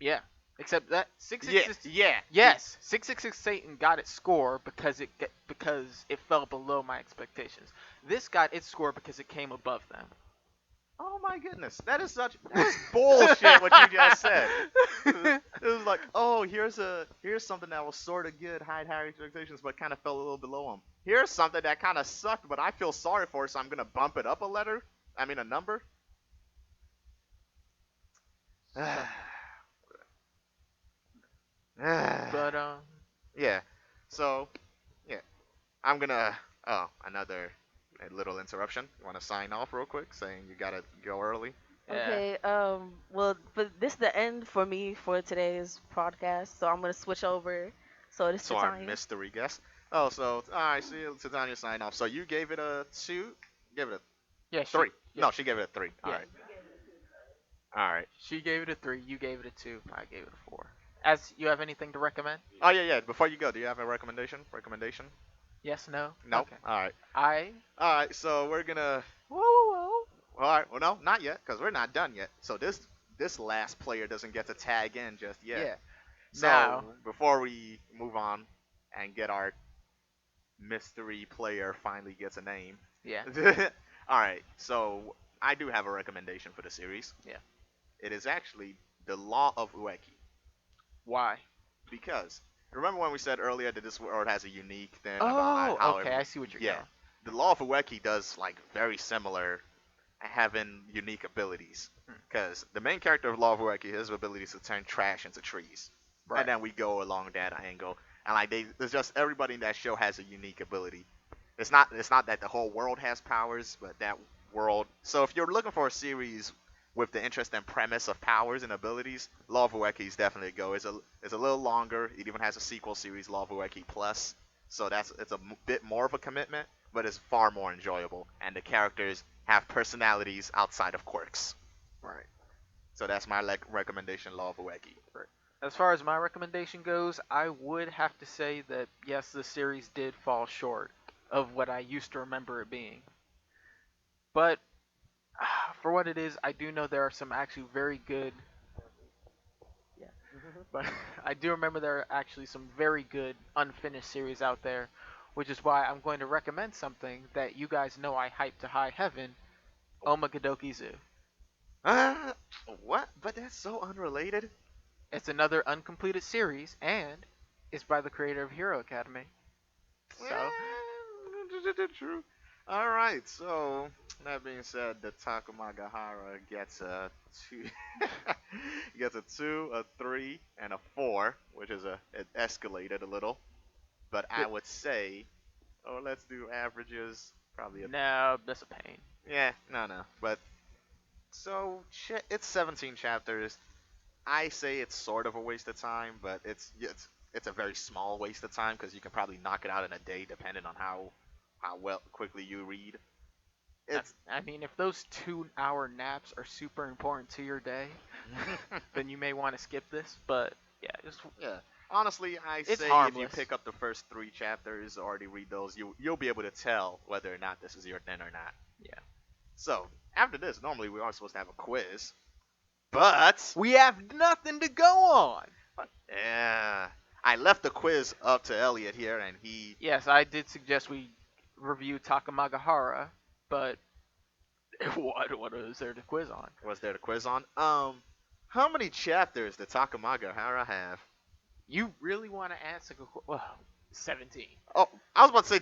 B: Yeah. Except that 666.
A: Yeah.
B: Yes, 666 Satan got its score because it fell below my expectations. This got its score because it came above them.
A: Oh my goodness, that's bullshit what you just said. It was like, oh, here's something that was sort of good, high expectations, but kind of fell a little below them. Here's something that kind of sucked, but I feel sorry for it, so I'm gonna bump it up a number.
B: But
A: Yeah. So, yeah, I'm gonna. Oh, another little interruption. You want to sign off real quick, saying you gotta go early?
B: yeah.
C: Okay. Well, but this is the end for me for today's podcast, so I'm gonna switch over. So this is
A: So our
C: Titania.
A: mystery guest. Oh, so alright, see Titania sign off. So you gave it a 2? Give it a
B: Yeah,
A: 3.
B: Yeah.
A: No, she gave it a 3.
B: Yeah.
A: Alright. Alright.
B: She gave it a 3, you gave it a 2, I gave it a 4. As you have anything to recommend?
A: Oh yeah. Before you go, do you have a recommendation?
B: Yes, no?
A: Nope.
B: Okay.
A: Alright. Alright, so we're gonna Alright, well no, not yet, because we're not done yet. So this last player doesn't get to tag in just yet.
B: Yeah.
A: So
B: Now.
A: before we move on and get our mystery player finally gets a name.
B: Yeah.
A: Alright, so I do have a recommendation for the series.
B: Yeah.
A: It is actually The Law of Ueki.
B: Why?
A: Because remember when we said earlier that this world has a unique thing
B: Oh,
A: about how
B: okay, I see what you're
A: yeah.
B: going.
A: The Law of Ueki does like very similar, having unique abilities. Because the main character of Law of Ueki, his ability is to turn trash into trees.
B: Right.
A: And then we go along that angle, and like there's just everybody in that show has a unique ability. It's not that the whole world has powers, but that world. So if you're looking for a series with the interest and premise of powers and abilities, Law of Ueki is definitely a go. It's a little longer. It even has a sequel series, Law of Ueki Plus. So it's a bit more of a commitment, but it's far more enjoyable. And the characters have personalities outside of quirks.
B: Right.
A: So that's my recommendation, Law of Ueki.
B: Right. As far as my recommendation goes, I would have to say that yes, the series did fall short of what I used to remember it being. But for what it is, I do know there are some actually very good. Yeah, but I do remember there are actually some very good unfinished series out there, which is why I'm going to recommend something that you guys know I hype to high heaven, Omagadoki Zoo.
A: Uh, what? But that's so unrelated.
B: It's another uncompleted series, and it's by the creator of Hero Academy. So,
A: True. All right. So that being said, the Takamagahara gets a two, gets a 2, a 3, and a 4, which is it escalated a little. But I would say, oh, let's do averages. Probably a
B: no, that's a pain.
A: yeah, no. But so it's 17 chapters. I say it's sort of a waste of time, but it's a very small waste of time because you can probably knock it out in a day, depending on how well quickly you read. It's
B: I mean, if those 2-hour naps are super important to your day, then you may want to skip this. But yeah,
A: yeah. Honestly, I
B: it's
A: say if you
B: harmless.
A: pick up the first 3 chapters, already read those, you'll be able to tell whether or not this is your thing or not.
B: Yeah.
A: So after this, normally we are supposed to have a quiz, but
B: We have nothing to go on.
A: yeah, I left the quiz up to Elliott here, and he
B: Yes, I did suggest we review Takamagahara, but what is there to quiz on?
A: was there the quiz on. How many chapters did Takamagahara have?
B: You really want to answer? Well, 17.
A: Oh, I was about to say,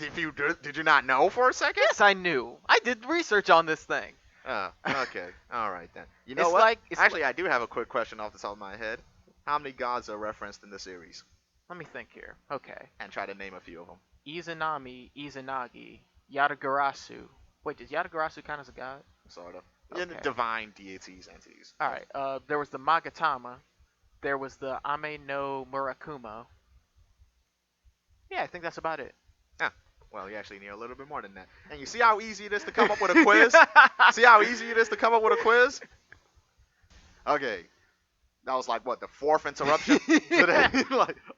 A: did you not know for a second?
B: Yes, I knew. I did research on this thing.
A: Oh, okay. All right then. You know
B: It's
A: what?
B: like- it's
A: Actually, I do have a quick question off the top of my head. How many gods are referenced in the series?
B: Let me think here. Okay.
A: And try to name a few of them.
B: Izanami, Izanagi, Yatagarasu. Wait, does Yatagarasu count as a god?
A: Sort of.
B: Okay.
A: Divine deities, entities.
B: Alright, there was the Magatama. There was the Ame no Murakumo. Yeah, I think that's about it.
A: Well, you actually need a little bit more than that. And you see how easy it is to come up with a quiz? See how easy it is to come up with a quiz? Okay. That was like, what, the 4th interruption today?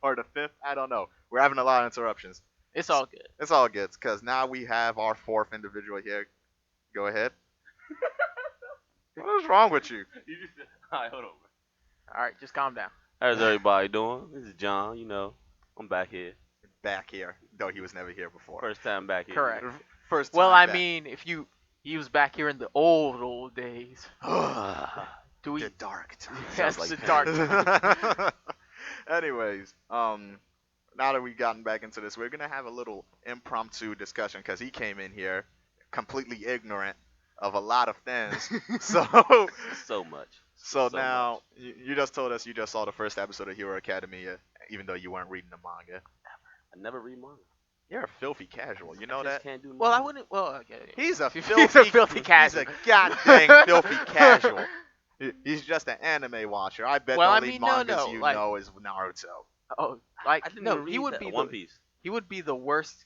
A: Or the 5th? I don't know. We're having a lot of interruptions.
B: It's all good.
A: It's all good, because now we have our 4th individual here. Go ahead. What is wrong with you?
D: Alright, hold on.
B: Alright, just calm down.
D: How's everybody doing? This is John, I'm back here.
A: Back here, though he was never here before.
D: First time back here.
B: Correct.
A: First time
B: Well, I
A: back.
B: mean, if he was back here in the old days. Do we?
A: The dark times.
B: Yes,
D: Sounds like
B: the dark times.
A: Anyways, now that we've gotten back into this, we're gonna have a little impromptu discussion because he came in here completely ignorant of a lot of things. So
D: So much.
A: So
D: So
A: now you just told us you just saw the first episode of Hero Academia, even though you weren't reading the manga.
D: I never read manga.
A: You're a filthy casual. You know
D: I just
A: that?
D: can't do
B: Well, I
D: manga.
B: wouldn't. Well, okay.
A: He's a
B: He's
A: filthy,
B: a filthy casual.
A: He's a goddamn filthy casual. He's just an anime watcher. I bet
B: Well,
A: the
B: I
A: only
B: mean, no,
A: mangas
B: no,
A: you
B: like-
A: know is Naruto.
B: Oh,
D: I
B: like
D: didn't
B: no,
D: even
B: he
D: read
B: would
D: that
B: be
D: One
B: the
D: Piece.
B: he would be the worst.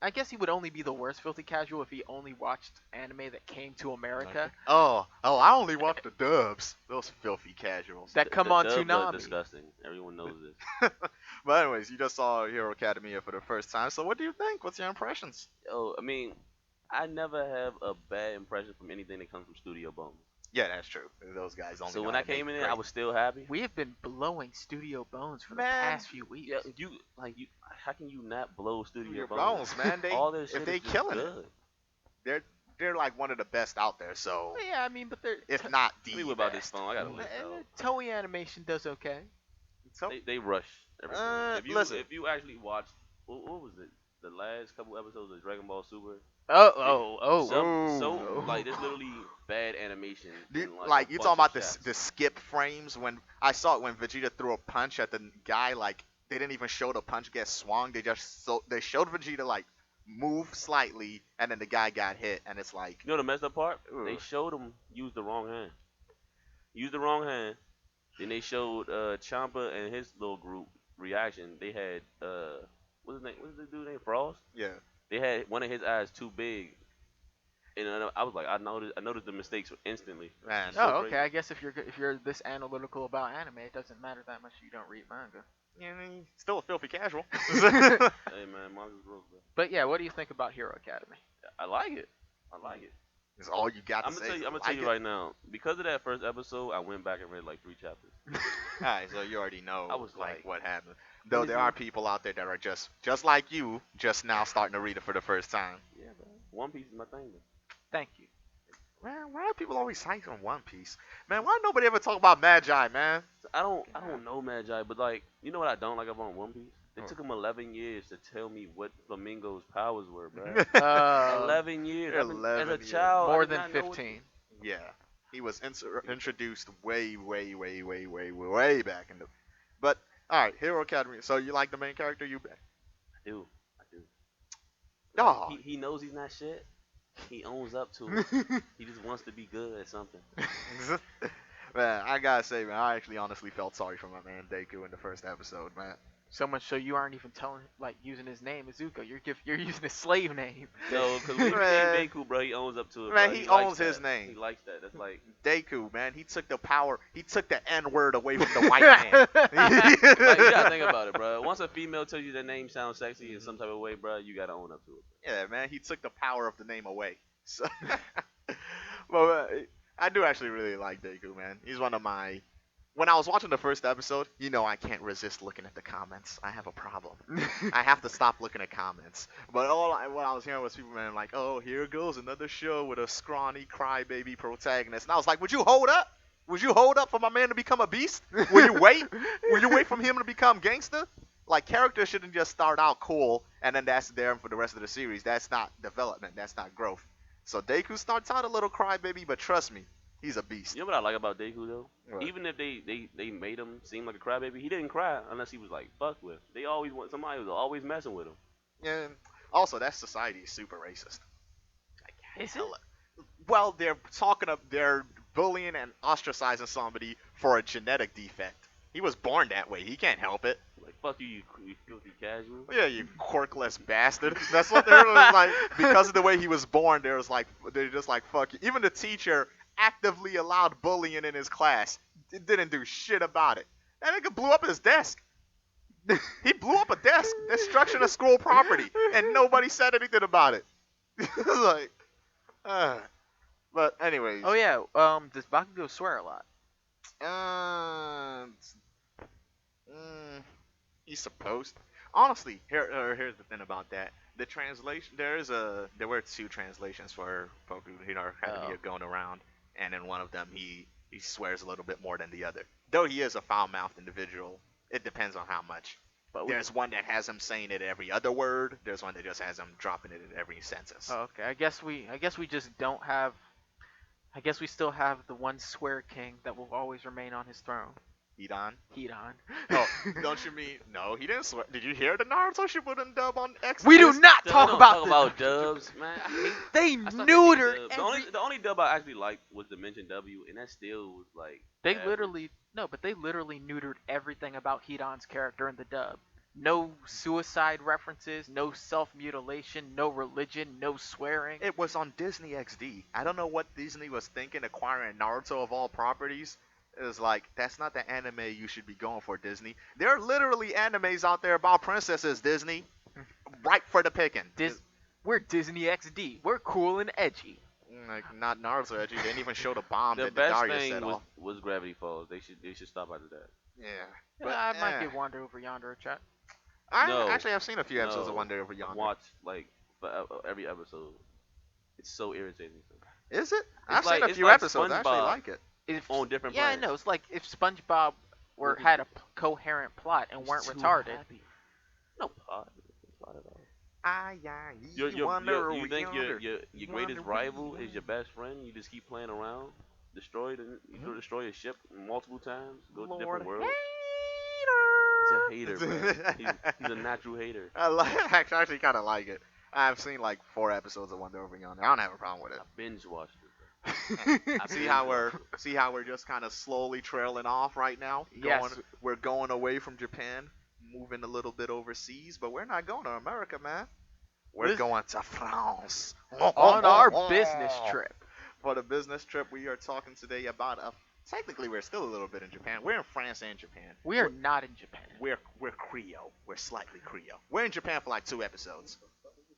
B: I guess he would only be the worst filthy casual if he only watched anime that came to America.
A: Oh, I only watch the dubs. Those filthy casuals.
B: That come
D: The
B: on
D: dubs are
B: Toonami.
D: disgusting. Everyone knows this.
A: But anyways, you just saw Hero Academia for the first time. So what do you think? What's your impressions?
D: I mean, I never have a bad impression from anything that comes from Studio Bones.
A: Yeah, that's true. Those guys only.
D: So
A: know
D: when
A: how
D: I
A: to make
D: came in there,
A: great-
D: I was still happy.
B: We have been blowing Studio Bones for the
A: Man.
B: past few weeks.
D: Yeah, how can you not blow Studio
A: Your
D: Bones?
A: bones, man. They
D: All this
A: if
D: shit
A: they
D: is just
A: killing
D: good.
A: it, they're like one of the best out there. So
B: Well, yeah, I mean, but they're
A: if not the
D: Let me whip out this
A: best.
D: phone. I gotta
B: uh,
D: look.
B: Toei Animation does okay.
A: So
D: They rush everything.
A: Listen.
D: If you actually watched, what was it? The last couple episodes of Dragon Ball Super.
B: Oh.
D: Like there's literally bad animation.
A: Dude,
D: in,
A: like
D: a
A: you
D: bunch
A: talking about
D: of shots.
A: the skip frames when I saw it when Vegeta threw a punch at the guy, like they didn't even show the punch get swung. They showed Vegeta like move slightly and then the guy got hit and it's like
D: You know the messed up part?
A: Ugh.
D: They showed him use the wrong hand. Use the wrong hand. Then they showed Champa and his little group reaction. They had what's his name? What's the dude named Frost?
A: yeah.
D: They had one of his eyes too big. And I was like, I noticed the mistakes instantly.
A: Man,
D: So
B: Oh,
D: crazy.
B: okay. I guess if you're this analytical about anime, it doesn't matter that much. You don't read manga.
A: yeah, I mean, still a filthy casual.
D: Hey man, manga's gross, bro.
B: But yeah, what do you think about Hero Academy?
D: I like it. I like it.
A: It's all you got to
D: I'm gonna
A: say.
D: tell you. I'm gonna
A: like
D: tell you right now. Because of that first episode, I went back and read like 3 chapters.
A: Alright, so you already know
D: I was
A: like
D: like,
A: what happened.
D: let
A: Though
D: me
A: there
D: see.
A: are people out there that are just like you, just now starting to read it for the first time.
D: Yeah, bro. One Piece is my thing. Though.
B: Thank you.
A: Man, why are people always hyped on One Piece? Man, why nobody ever talk about Magi, man?
D: So I don't know Magi, but like, you know what I don't like about One Piece? It
A: Oh.
D: took him 11 years to tell me what Flamingo's powers were, bro.
B: Uh,
D: 11 years. As
A: 11
D: a
A: years.
D: child, I
B: more
D: did
B: than
D: not know what-
B: 15.
A: Yeah, he was introduced way back in the. But all right, Hero Academy. So you like the main character? You bet.
D: I do. I do.
A: Oh,
D: He knows he's not shit. He owns up to it. He just wants to be good at something.
A: man, I gotta say, man, I actually honestly felt sorry for my man Deku in the first episode, man.
B: So much so you aren't even using his name, Izuka. You're using his slave name.
D: No, because when he
A: Man.
D: became Deku, bro, he owns up to it.
A: Man,
D: bro.
A: he
D: likes
A: owns his
D: that.
A: name.
D: He likes that. That's like,
A: Deku, man, he took the power. He took the N word away from the white man.
D: like, you gotta think about it, bro. Once a female tells you their name sounds sexy in some type of way, bro, you gotta own up to it.
A: Yeah, man, he took the power of the name away. So, well, I do actually really like Deku, man. He's one of my. When I was watching the first episode, you know I can't resist looking at the comments. I have a problem. I have to stop looking at comments. But what I was hearing was people, man, like, oh, here goes another show with a scrawny crybaby protagonist. And I was like, would you hold up? Would you hold up for my man to become a beast? Will you wait? Will you wait for him to become gangster? Like, characters shouldn't just start out cool and then that's there for the rest of the series. That's not development. That's not growth. So Deku starts out a little crybaby, but trust me, he's a beast.
D: You know what I like about Deku though?
A: What?
D: Even if they made him seem like a crybaby, he didn't cry unless he was like fucked with. They always want somebody who's always messing with him.
A: And also, that society is super racist. Like,
B: Is it?
A: hella- Well, they're bullying and ostracizing somebody for a genetic defect. He was born that way. He can't help it.
D: Like fuck you, you filthy casual.
A: Yeah, you quirkless bastard. That's what they're like. Because of the way he was born, they're just like fuck you. Even the teacher actively allowed bullying in his class. It didn't do shit about it. That nigga blew up his desk. He blew up a desk, destruction of school property, and nobody said anything about it. like, but anyways.
B: Oh yeah. Does Bakugo swear a lot?
A: Uh, he's supposed. Honestly, here's the thing about that. The translation there were 2 translations for Boku no Hero Academia going around, and in one of them he swears a little bit more than the other. Though he is a foul-mouthed individual, it depends on how much.
B: But
A: There's one that has him saying it every other word. There's one that just has him dropping it in every sentence.
B: Oh, okay. I guess we just don't have. I guess we still have the one swear king that will always remain on his throne.
A: Hidan.
B: Hidan.
A: Oh, don't you mean? No, he didn't swear. Did you hear the Naruto Shippuden dub on X?
B: We do not
D: They
B: talk
D: don't
B: about
D: talk
B: the
D: about dubs, man. I hate
B: They
D: I stopped
B: neutered
D: hating dubs.
B: every.
D: The only dub I actually liked was Dimension W, and that still was like.
B: They
D: average.
B: literally but they literally neutered everything about Hidan's character in the dub. No suicide references, no self-mutilation, no religion, no swearing.
A: It was on Disney XD. I don't know what Disney was thinking acquiring Naruto of all properties. It was like, that's not the anime you should be going for, Disney. There are literally animes out there about princesses, Disney. Right for the picking.
B: We're Disney XD. We're cool and edgy.
A: Like, not Naruto edgy. They didn't even show the bomb
D: The
A: that
D: best
A: Daria
D: thing
A: set off.
D: was Gravity Falls. They should stop after that.
A: Yeah.
B: Yeah,
A: But,
B: I might give Wander Over Yonder a chat.
D: No.
A: Actually, I've seen a few episodes of
D: No.
A: Wonder Over Yonder.
D: Watch like every episode. It's so irritating.
A: Is it? I've seen a
D: it's
A: few
D: like
A: episodes. I actually
D: SpongeBob.
A: like it.
B: If,
D: On different
B: yeah, I
D: planets.
B: know. It's like if SpongeBob had a coherent plot and weren't
D: Too
B: retarded.
D: happy. No plot. No plot at all.
A: Wonder
D: You think
A: Yonder.
D: your greatest rival is your best friend? You just keep playing around, destroy a ship multiple times, go to different worlds. He's a hater, man. He's a natural hater.
A: I actually kind of like it. I've seen like 4 episodes of Wonder Over Yonder. I don't have a problem with
D: I
A: it.
D: binge watched it.
A: See how we're just kind of slowly trailing off right now.
B: Yes.
A: We're going away from Japan, moving a little bit overseas, but we're not going to America, man. We're
B: This-
A: going to France.
B: on our business trip.
A: For the business trip, we are talking today about a. Technically, we're still a little bit in Japan. We're in France and Japan.
B: We are not in Japan.
A: We're Creole. We're slightly Creole. We're in Japan for like 2 episodes.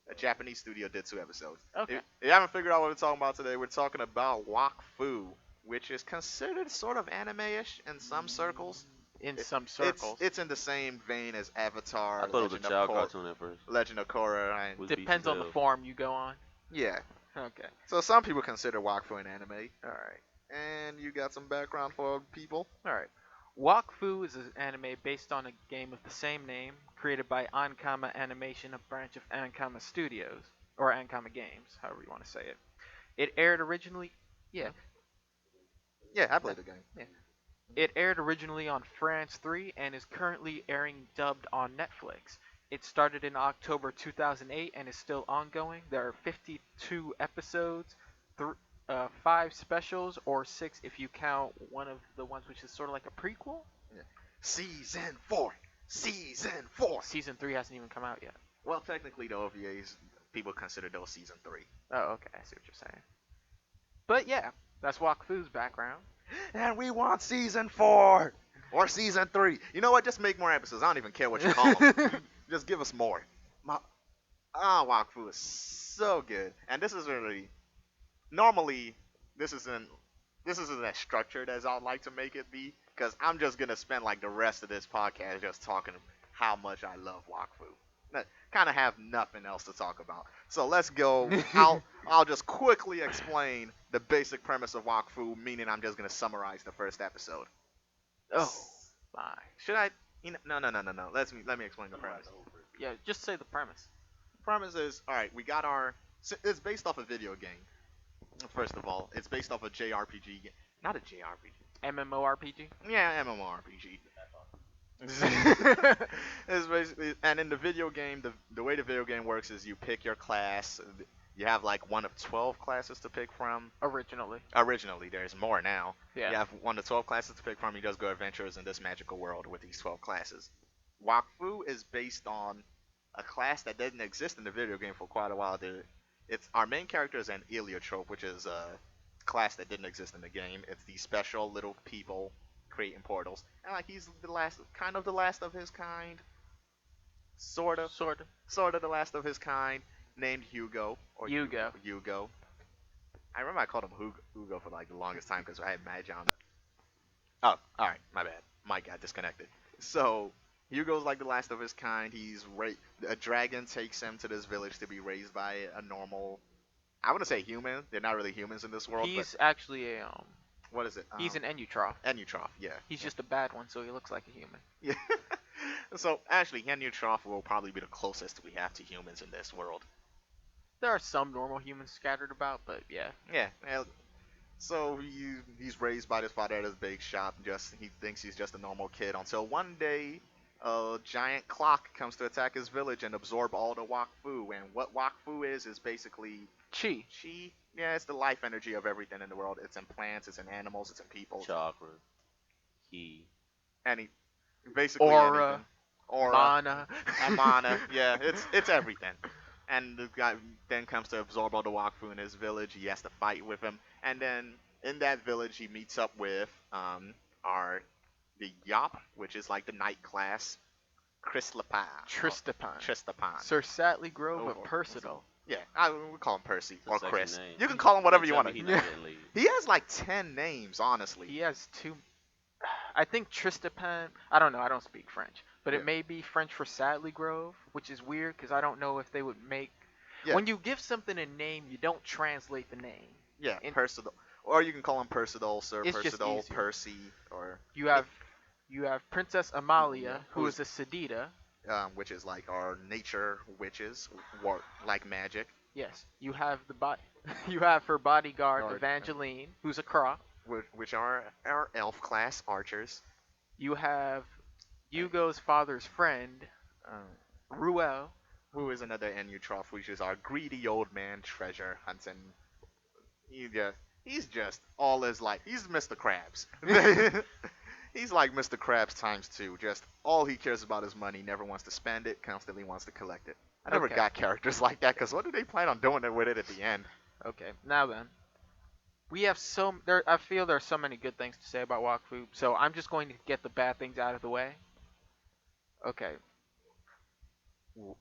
A: A Japanese studio did 2 episodes.
B: Okay.
A: If you haven't figured out what we're talking about today, we're talking about Wakfu, which is considered sort of anime-ish in some circles.
B: In some circles.
A: It's in the same vein as Avatar,
D: I thought it was a child cartoon at first.
A: Legend of Korra, and
D: Was
B: Depends on the
D: BTL.
B: form you go on.
A: yeah.
B: Okay.
A: So some people consider Wakfu an anime. All right. And you got some background for people.
B: All right. Wakfu is an anime based on a game of the same name, created by Ankama Animation, a branch of Ankama Studios, or Ankama Games, however you want to say it. It aired originally,
A: Yeah, I played the game.
B: It aired originally on France 3 and is currently airing dubbed on Netflix. It started in October 2008 and is still ongoing. There are 52 episodes, 5 specials, or 6 if you count one of the ones which is sort of like a prequel.
A: Season 4. Season 4.
B: Season 3 hasn't even come out yet.
A: Well, technically, the OVAs, people consider those Season 3.
B: Oh, okay, I see what you're saying. But yeah, that's Wakfu's background.
A: And we want Season 4. Or Season 3. You know what? Just make more episodes. I don't even care what you call them. Just give us more. Wakfu is so good. And this is really... Normally, this isn't as structured as I'd like to make it be. Because I'm just going to spend like the rest of this podcast just talking how much I love Wakfu. Kind of have nothing else to talk about. So let's go. I'll just quickly explain the basic premise of Wakfu, meaning I'm just going to summarize the first episode.
B: Oh, my.
A: Should I? No. Let me explain the premise.
B: Yeah, just say the premise.
A: The premise is, all right, we got our... It's based off a video game. First of all, it's based off a JRPG. Not a JRPG.
B: MMORPG?
A: Yeah, MMORPG. It's basically, and in the video game, the way the video game works is you pick your class. You have like one of 12 classes to pick from.
B: Originally.
A: Originally, there's more now.
B: Yeah.
A: You have one of 12 classes to pick from. You just go adventures in this magical world with these 12 classes. Wakfu is based on a class that didn't exist in the video game for quite a while. It's our main character is an Elliott, which is a class that didn't exist in the game. It's these special little people creating portals, and like he's the last of his kind, sort of the last of his kind, named Hugo or
B: Hugo.
A: Hugo. I remember I called him Hugo for like the longest time because I had Magi on. Oh, all right, my bad. Mic got disconnected. So Hugo's like the last of his kind. A dragon takes him to this village to be raised by a normal. I wouldn't say human. They're not really humans in this world.
B: He's actually a
A: What is it?
B: he's an Enutroph.
A: Enutroph, yeah.
B: He's just a bad one, so he looks like a human.
A: Yeah. So actually, Enutroph will probably be the closest we have to humans in this world.
B: There are some normal humans scattered about, but yeah.
A: Yeah. So he's raised by this father at his bake shop. He thinks he's just a normal kid until one day a giant clock comes to attack his village and absorb all the Wakfu. And what Wakfu is basically
B: Chi.
A: chi. Yeah, it's the life energy of everything in the world. It's in plants, it's in animals, it's in people.
D: Chakra. Key.
A: Basically
B: Aura.
A: anything. Aura.
B: Mana.
A: Amana. Yeah, it's everything. And the guy then comes to absorb all the Wakfu in his village. He has to fight with him. And then in that village, he meets up with the Yop, which is like the night class, Tristapan.
B: Sir Satley Grove of Percival.
A: Yeah, we call him Percy
D: It's a
A: or
D: sexy
A: Chris.
D: name.
A: You can call him whatever you
D: Tell
A: want
D: me
A: to.
D: he not getting laid.
A: He has like 10 names, honestly.
B: He has 2. I think Tristapan. I don't know. I don't speak French, but
A: Yeah.
B: it may be French for Satley Grove, which is weird because I don't know if they would make.
A: Yeah.
B: When you give something a name, you don't translate the name.
A: Yeah,
B: In-
A: Percival. Or you can call him Percival, Sir
B: It's just
A: Percival,
B: easier.
A: Percy, or
B: You have Princess Amalia, who
A: Who's-
B: is a Sedita.
A: which is like our nature witches, like magic.
B: Yes. You have you have her bodyguard
A: Guard.
B: Evangeline, who's a croc.
A: Which are our elf class archers.
B: You have Hugo's father's friend, Ruel.
A: Who is another Enutroph, which is our greedy old man treasure hunting. He's just all his life. He's Mr. Krabs. He's like Mr. Krabs times 2. Just all he cares about is money. Never wants to spend it. Constantly wants to collect it. I never
B: Okay.
A: got characters like that because what do they plan on doing with it at the end?
B: Okay. Now then, we have there. I feel there are so many good things to say about Wakfu, so I'm just going to get the bad things out of the way. Okay.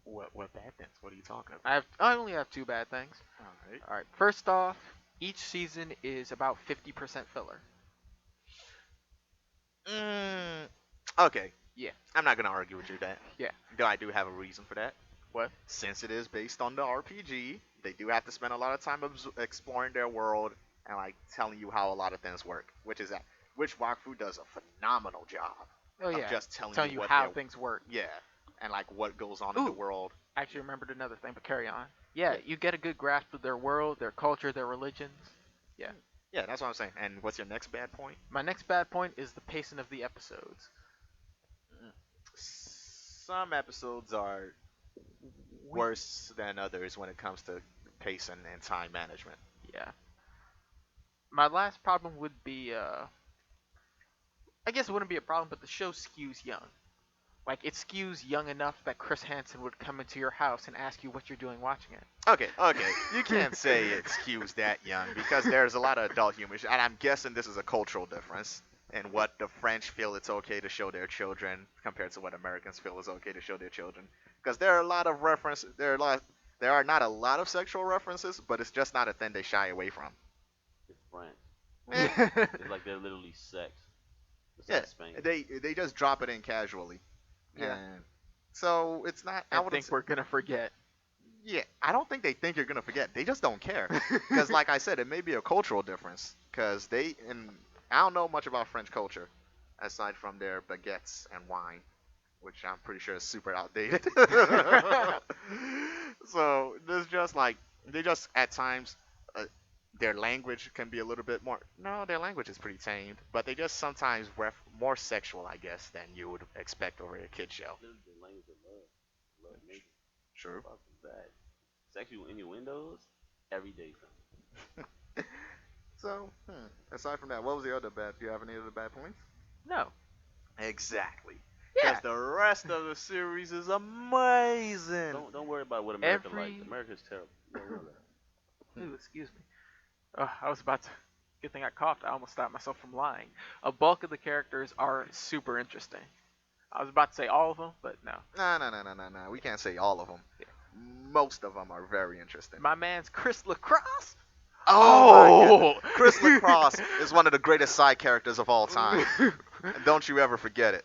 A: What bad things? What are you talking about?
B: I only have two bad things.
A: All right.
B: All right. First off, each season is about 50% filler.
A: Okay.
B: Yeah.
A: I'm not gonna argue with you that.
B: Yeah.
A: Though I do have a reason for that.
B: What?
A: Since it is based on the RPG, they do have to spend a lot of time exploring their world and like telling you how a lot of things work, which Wakfu does a phenomenal job
B: Oh
A: of
B: yeah.
A: just telling
B: Telling
A: you
B: you
A: what
B: how
A: their
B: things work.
A: yeah, and like what goes on in the
B: Ooh.
A: world.
B: I actually remembered another thing, but carry on. Yeah, you get a good grasp of their world, their culture, their religions. Yeah.
A: Yeah, that's what I'm saying. And what's your next bad point?
B: My next bad point is the pacing of the episodes.
A: Some episodes are worse than others when it comes to pacing and time management.
B: Yeah. My last problem would be, I guess it wouldn't be a problem, but the show skews young. Like, it skews young enough that Chris Hansen would come into your house and ask you what you're doing watching it.
A: Okay. You can't say it skews that young because there's a lot of adult humor, and I'm guessing this is a cultural difference in what the French feel it's okay to show their children compared to what Americans feel is okay to show their children. Because there are a lot of references, there are not a lot of sexual references, but it's just not a thing they shy away from.
D: It's France.
A: Eh,
D: It's like they're literally sex. It's
A: yeah,
D: not Spain.
A: they just drop it in casually.
B: Yeah.
A: And so it's not.
B: I think we're gonna forget.
A: Yeah, I don't think they think you're gonna forget. They just don't care. Because, like I said, it may be a cultural difference. Because I don't know much about French culture, aside from their baguettes and wine, which I'm pretty sure is super outdated. So there's just like they just at times their language can be a little bit more. No, their language is pretty tamed, but they just sometimes more sexual, I guess, than you would expect over a kid show.
D: Literally the language of love. Love nature.
A: True.
D: Fuck that. Sexual innuendos every day.
A: So, aside from that, what was the other bad? Do you have any other bad points?
B: No.
A: Exactly.
B: Yeah.
A: Because the rest of the series is amazing.
D: Don't worry about what America
B: Every-
D: likes. America's terrible. Don't worry about it.
B: Ooh, excuse me. I was about to. Good thing I coughed. I almost stopped myself from lying. A bulk of the characters are super interesting. I was about to say all of them, but no.
A: No. We can't say all of them.
B: Yeah.
A: Most of them are very interesting.
B: My man's Chris Lacrosse.
A: Oh! Chris Lacrosse is one of the greatest side characters of all time. And don't you ever forget it.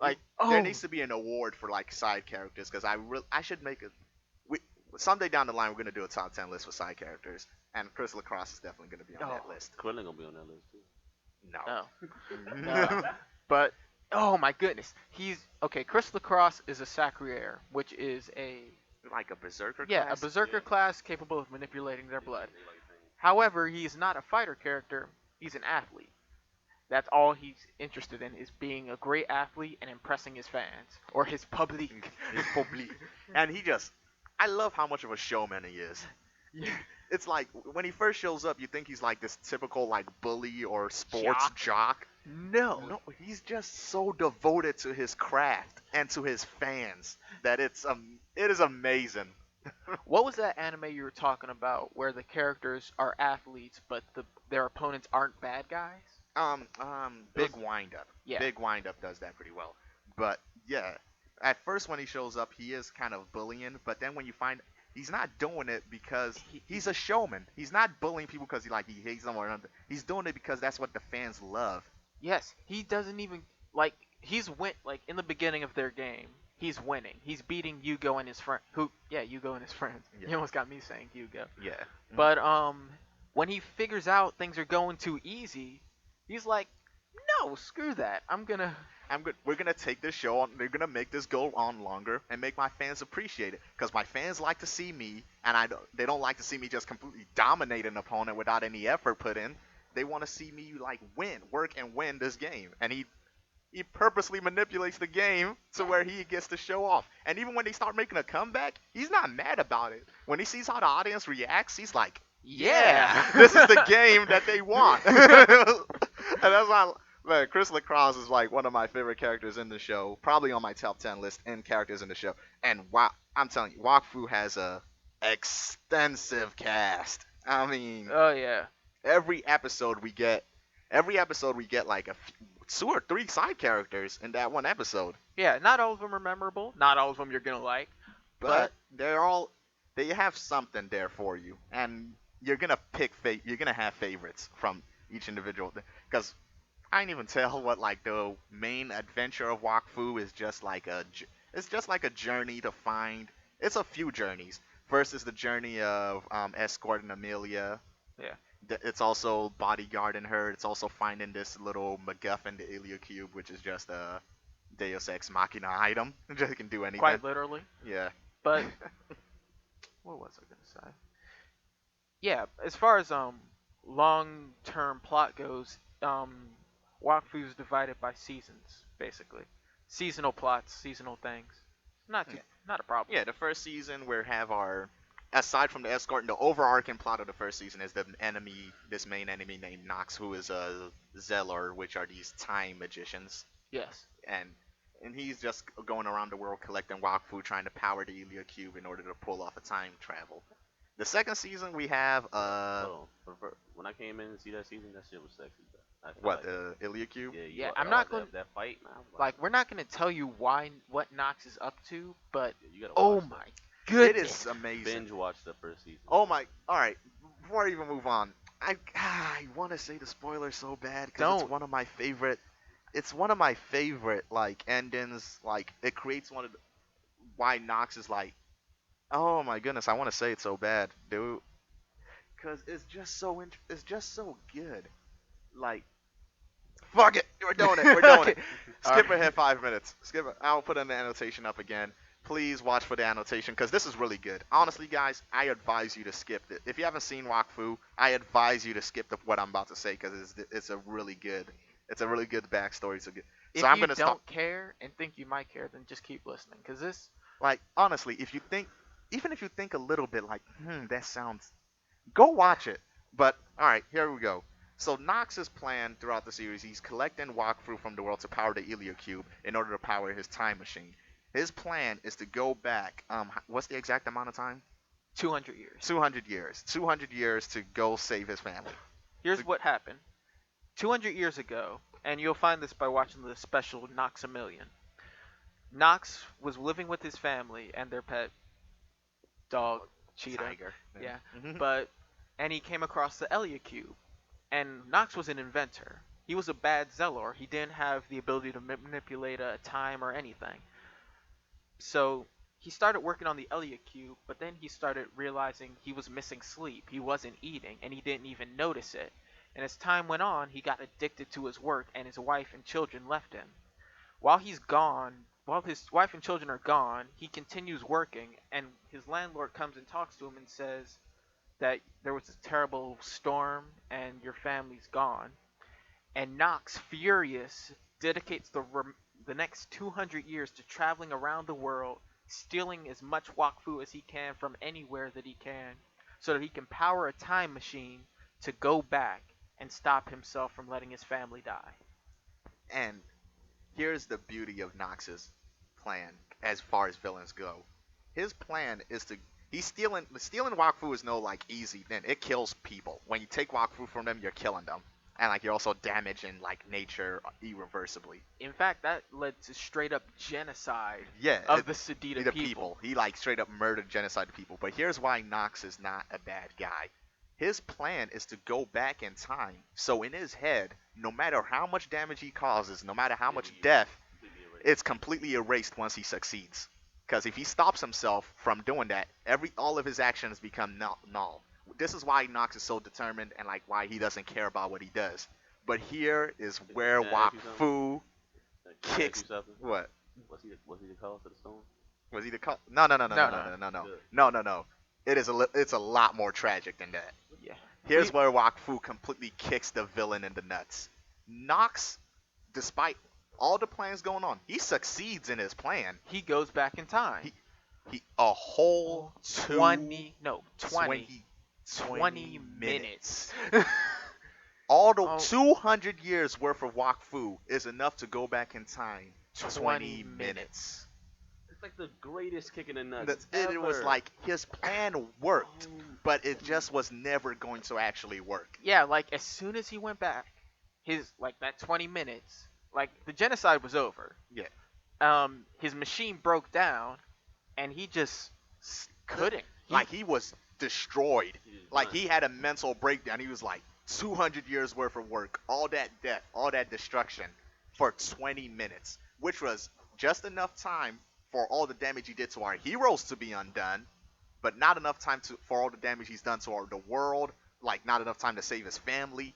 A: Like, there needs to be an award for, like, side characters, because I should make someday down the line, we're going to do a top 10 list for side characters, and Chris Lacrosse is definitely going to be on that list.
D: Krillin gonna be on that list too.
A: No.
B: No. But oh my goodness, Chris Lacrosse is a Sacrier, which is a
A: Like a berserker
B: a
A: class?
B: berserker class capable of manipulating their blood.
D: They like things.
B: However, he's not a fighter character. He's an athlete. That's all he's interested in is being a great athlete and impressing his fans or his public.
A: His public. And I love how much of a showman he is.
B: Yeah.
A: It's like, when he first shows up, you think he's like this typical, like, bully or sports jock. No, he's just so devoted to his craft and to his fans that it is amazing.
B: What was that anime you were talking about where the characters are athletes but their opponents aren't bad guys?
A: Big Wind Up.
B: Yeah.
A: Big Wind Up does that pretty well. But yeah, at first when he shows up, he is kind of bullying. But then when you find he's not doing it because he's a showman. He's not bullying people because he hates them or nothing. He's doing it because that's what the fans love.
B: Yes, he doesn't even in the beginning of their game. He's winning. He's beating Yugo and his friend. Yugo and his friends.
A: Yeah.
B: You almost got me saying Yugo.
A: Yeah.
B: But when he figures out things are going too easy, he's like, no, screw that.
A: We're gonna take this show on. They're gonna make this go on longer and make my fans appreciate it. Because my fans like to see me, and they don't like to see me just completely dominate an opponent without any effort put in. They want to see me like work and win this game. And he purposely manipulates the game to where he gets to show off. And even when they start making a comeback, he's not mad about it. When he sees how the audience reacts, he's like, yeah, this is the game that they want. And that's why Chris Lacrosse is like one of my favorite characters in the show, probably on my top 10 list in characters in the show. And wow, I'm telling you, Wakfu has a extensive cast. I mean,
B: Oh yeah.
A: every episode we get, every episode we get like two or three side characters in that one episode.
B: Yeah, not all of them are memorable. Not all of them you're gonna like,
A: But
B: but
A: they're all they have something there for you, and you're gonna have favorites from each individual. Because I didn't even tell what like the main adventure of Wakfu is. Just like it's just like a journey to find. It's a few journeys. First is the journey of escorting Amelia.
B: yeah,
A: It's also bodyguarding her. It's also finding this little MacGuffin, the Elliott Cube, which is just a Deus Ex Machina item. It just can do anything.
B: quite literally.
A: Yeah.
B: But what was I gonna say? Yeah, as far as long-term plot goes, Wakfu's divided by seasons, basically. Seasonal plots, seasonal things.
A: Yeah.
B: Not a problem.
A: Yeah, the first season we have our aside from the escort, the overarching plot of the first season is the enemy, this main enemy named Nox, who is a Zeller, which are these time magicians,
B: Yes.
A: and he's just going around the world collecting Wakfu, trying to power the Elliott Cube in order to pull off a time travel. The second season we have
D: Hold on. When I came in and see that season, that shit was sexy, bro. I feel
A: what
D: like,
A: the Elliott Cube?
D: yeah,
B: Yeah,
D: I
B: I'm not
D: like
B: gonna
D: that fight, man.
B: like. We're not gonna tell you what Nox is up to, but
D: Yeah, you gotta
B: oh
D: watch
B: my
A: It
B: goodness,
A: is amazing.
D: binge watch the first season.
A: Oh my! All right, before I even move on, I want to say the spoiler so bad because it's
B: Don't.
A: one of my favorite. It's one of my favorite like endings. Like it creates one of the, why Nox is like, oh my goodness, I want to say it so bad, dude, because it's just so it's just so good. Like, fuck it, we're doing it, we're doing it.
B: Okay.
A: Skip
B: Alright.
A: ahead 5 minutes. Skip it. I'll put in the annotation up again. Please watch for the annotation because this is really good. Honestly, guys, I advise you to skip it. If you haven't seen Wakfu, I advise you to skip what I'm about to say because it's a really good backstory. So good.
B: If
A: So I'm
B: you
A: gonna
B: don't
A: stop.
B: care and think you might care, then just keep listening, cause this.
A: Like honestly, if you think, even if you think a little bit like, that sounds, go watch it. But all right, here we go. So Nox's plan throughout the series, he's collecting Wakfu from the world to power the Elliott Cube in order to power his time machine. His plan is to go back. What's the exact amount of time?
B: 200 years.
A: 200 years. 200 years to go save his family.
B: Here's what happened. 200 years ago, and you'll find this by watching the special Nox-A-Million. Nox was living with his family and their pet dog, Cheetah.
A: Tiger.
B: Yeah.
A: Mhm.
B: But and he came across the Elliott Cube. And Nox was an inventor. He was a bad Zellor. He didn't have the ability to manipulate a time or anything. So he started working on the Elliott Cube, but then he started realizing he was missing sleep. He wasn't eating, and he didn't even notice it. And as time went on, he got addicted to his work, and his wife and children left him. While he's gone, while his wife and children are gone, he continues working, and his landlord comes and talks to him and says that there was a terrible storm and your family's gone. And Nox, furious, dedicates the next 200 years to traveling around the world, stealing as much Wakfu as he can from anywhere that he can, so that he can power a time machine to go back and stop himself from letting his family die.
A: And here's the beauty of Nox's plan as far as villains go. His plan is to he's stealing Wakfu is no like easy thing. It kills people. When you take Wakfu from them, you're killing them. And like you're also damaging like nature irreversibly.
B: In fact, that led to straight up genocide
A: Yeah,
B: of the Sedita
A: the
B: people.
A: He like straight up murdered genocide people. But here's why Nox is not a bad guy. His plan is to go back in time. So in his head, no matter how much damage he causes, no matter how much death, it's completely erased once he succeeds. Because if he stops himself from doing that, all of his actions become null. This is why Nox is so determined and like why he doesn't care about what he does. But here is where
D: Can I ask you
A: Wakfu
D: Can I ask
A: kicks.
D: you something?
A: What?
D: Was he the cause of the storm?
A: Was he the call? No, no, no, no, no,
B: No,
A: no, no, no,
D: Good.
A: no, no, no. It's a lot more tragic than that.
B: Yeah.
A: Here's where Wakfu completely kicks the villain in the nuts. Nox, despite all the plans going on, he succeeds in his plan.
B: He goes back in time.
A: He a whole
B: 20
A: 20
B: minutes.
A: All the
B: Oh.
A: 200 years worth of Wakfu is enough to go back in time 20
B: 20
A: minutes.
D: It's like the greatest kick in the nuts
A: It was
D: ever.
A: like his plan worked,
D: Oh,
A: but it just was never going to actually work.
B: Yeah, like as soon as he went back, his like that 20 minutes, like the genocide was over.
A: Yeah.
B: His machine broke down, and he just couldn't.
A: Like he was destroyed.
D: he just
A: Like
D: done.
A: he had a mental breakdown. He was like 200 years worth of work, all that death, all that destruction for 20 minutes, which was just enough time for all the damage he did to our heroes to be undone, but not enough time for all the damage he's done to the world. Like not enough time to save his family.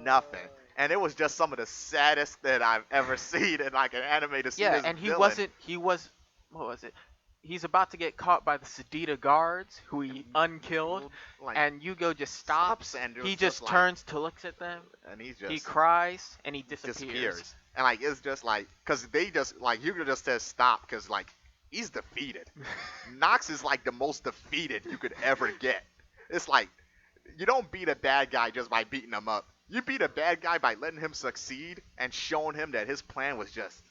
A: Nothing. And it was just some of the saddest that I've ever seen in like an anime to see
B: Yeah,
A: this
B: and he
A: villain.
B: wasn't. He was. What was it? He's about to get caught by the Sedita guards, who he unkilled,
A: like,
B: and Yugo just stops.
A: and
B: He
A: just
B: just
A: like-
B: turns to look at them.
A: and he's
B: He
A: just
B: cries and he disappears.
A: And like it's just like because they just like Hugo just says stop because like he's defeated. Nox is like the most defeated you could ever get. It's like you don't beat a bad guy just by beating him up. You beat a bad guy by letting him succeed and showing him that his plan was just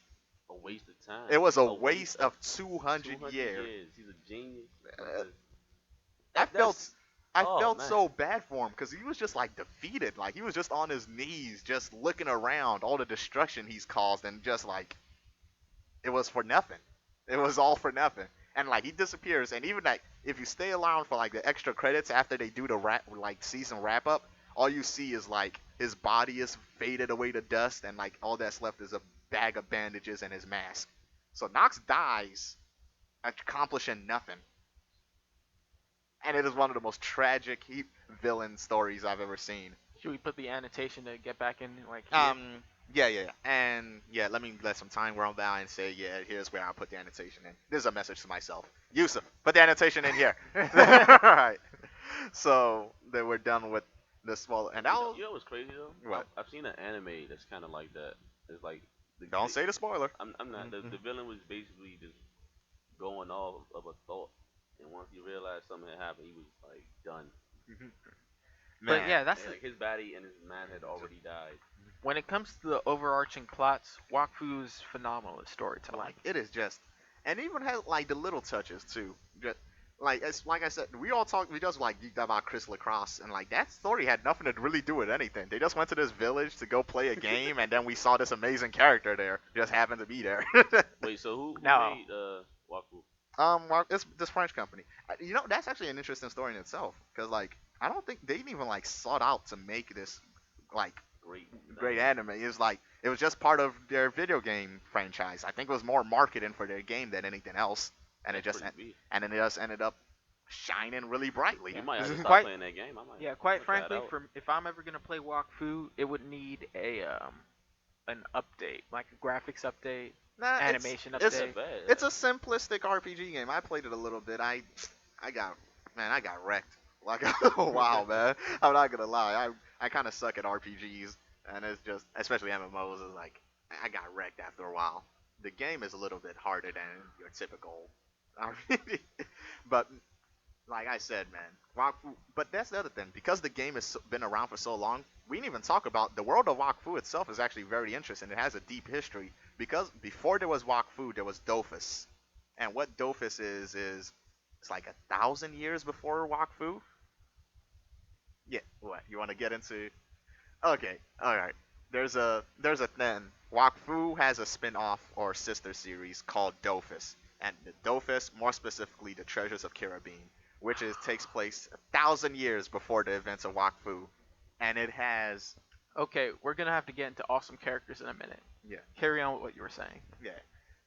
D: A waste of time.
A: it was a waste of 200
D: 200
A: years.
D: He's a genius.
A: I felt
D: oh,
A: felt
D: man.
A: so bad for him because he was just like defeated. Like he was just on his knees, just looking around all the destruction he's caused, and just like it was for nothing. It was all for nothing. And like he disappears, and even like if you stay around for like the extra credits after they do the season wrap up, all you see is like his body is faded away to dust, and like all that's left is a bag of bandages and his mask. So Nox dies, accomplishing nothing. And it is one of the most tragic villain stories I've ever seen.
B: Should we put the annotation to get back in like here?
A: Yeah. And yeah, let me let some time roll by and say, yeah, here's where I'll put the annotation in. This is a message to myself. Yusuff, put the annotation in here. Alright. So then we're done with the small and now
D: You know what's crazy though?
A: What?
D: I've seen an anime that's kind of like that. It's like
A: don't say the spoiler.
D: I'm not. The villain was basically just going off of a thought, and once he realized something had happened, he was like done.
B: But yeah, that's
D: And, like his body and his man had already died.
B: when it comes to the overarching plots, Wakfu's phenomenal at storytelling.
A: Like it is just, and even has like the little touches too. Just, like I said, we just like geeked out about Chris Lacrosse, and like that story had nothing to really do with anything. They just went to this village to go play a game, and then we saw this amazing character there, just happened to be there.
D: Wait, so who
B: No.
D: made Wakfu?
A: It's this French company. You know, that's actually an interesting story in itself, because like I don't think they even like sought out to make this like great anime. It was like it was just part of their video game franchise. I think it was more marketing for their game than anything else, and it just and then it just ended up shining really brightly.
D: You might have to start
B: Quite-
D: playing that game. I might.
B: Yeah, quite
D: try it
B: frankly,
D: out.
B: if I'm ever gonna play Wakfu, it would need an update, like a graphics update,
A: Nah,
B: animation
A: it's,
B: update.
D: Bad.
A: It's a simplistic RPG game. I played it a little bit. I got wrecked like a while, man. I'm not gonna lie. I kind of suck at RPGs, and it's just especially MMOs. Is like I got wrecked after a while. The game is a little bit harder than your typical RPG, but like I said, man, Wakfu. But that's the other thing, because the game has been around for so long. We didn't even talk about the world of Wakfu itself. Is actually very interesting. It has a deep history because before there was Wakfu, there was Dofus, and what Dofus is it's like 1,000 years before Wakfu. Yeah, what you want to get into? Okay, all right. There's a thing. Wakfu has a spin-off or sister series called Dofus, and the Dofus, more specifically, the Treasures of Kirabin, which takes place 1,000 years before the events of Wakfu, and it has
B: Okay, we're gonna have to get into awesome characters in a minute.
A: yeah.
B: Carry on with what you were saying.
A: Yeah,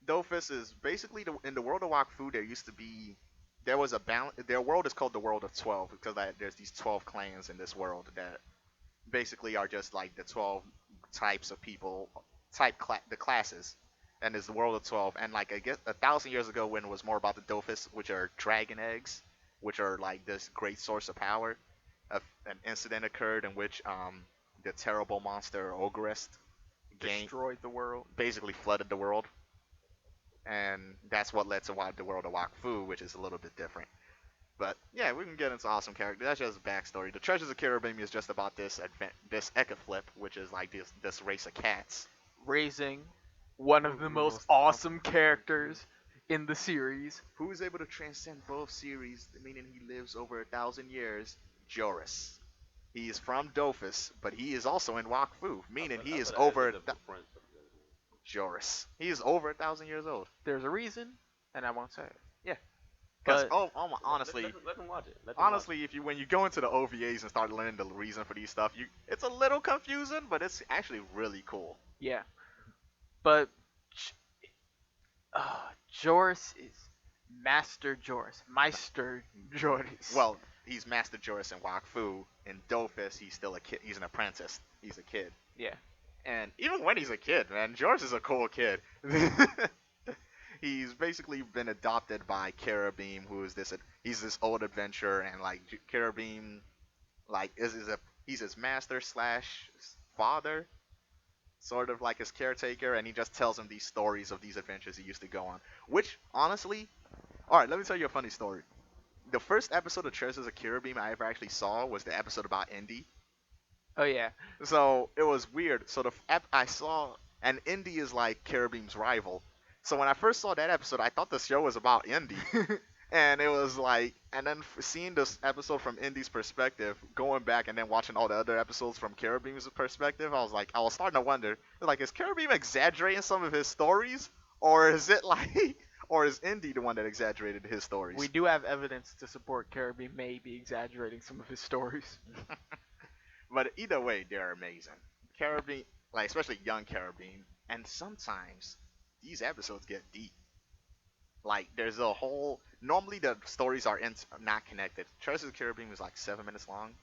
A: Dofus is basically in the world of Wakfu. There was a balance. Their world is called the World of 12 because there's these 12 clans in this world that basically are just like the 12 types of people, the classes, and it's the World of 12. And like I guess 1,000 years ago, when it was more about the Dofus, which are dragon eggs, which are like this great source of power, an incident occurred in which the terrible monster Ogrest
B: Destroyed the world.
A: basically flooded the world, and that's what led to the world of Wakfu, which is a little bit different. But yeah, we can get into awesome characters. That's just backstory. The Treasures of Kiribati is just about this Ekaflip, which is like this race of cats.
B: Raising one of the most awesome characters in the series.
A: Who is able to transcend both series, meaning he lives over 1,000 years? Joris. He is from Dofus, but he is also in Wakfu, meaning he
D: I
A: is
D: thought I
A: over
D: ended up the French.
A: Joris. He is over 1,000 years old.
B: There's a reason, and I won't say it.
A: Yeah. Because
B: But
A: honestly,
D: Let them watch it.
A: honestly, if you when you go into the OVAs and start learning the reason for these stuff, it's a little confusing, but it's actually really cool.
B: yeah, but Joris is Master Joris, Meister Joris.
A: Well, he's Master Joris in Wakfu. In Dofus, he's still a kid. He's an apprentice. He's a kid.
B: yeah,
A: And even when he's a kid, man, Joris is a cool kid. He's basically been adopted by Carabine, who is he's this old adventurer, and like Carabine, like he's his master slash father, sort of like his caretaker, and he just tells him these stories of these adventures he used to go on. Which honestly, all right, let me tell you a funny story. The first episode of Treasures of Carabine I ever actually saw was the episode about Indy.
B: oh yeah,
A: So it was weird. So I saw, and Indy is like Carabine's rival. So when I first saw that episode, I thought the show was about Indy, and it was like, and then seeing this episode from Indy's perspective, going back and then watching all the other episodes from Carabine's perspective, I was starting to wonder, like, is Carabine exaggerating some of his stories, or is it like, or is Indy the one that exaggerated his stories?
B: we do have evidence to support Carabine may be exaggerating some of his stories.
A: But either way, they're amazing. Carabine, like especially young Carabine, and sometimes these episodes get deep. Like there's a whole. Normally the stories are not connected. Treasures of Carabine was like 7 minutes long.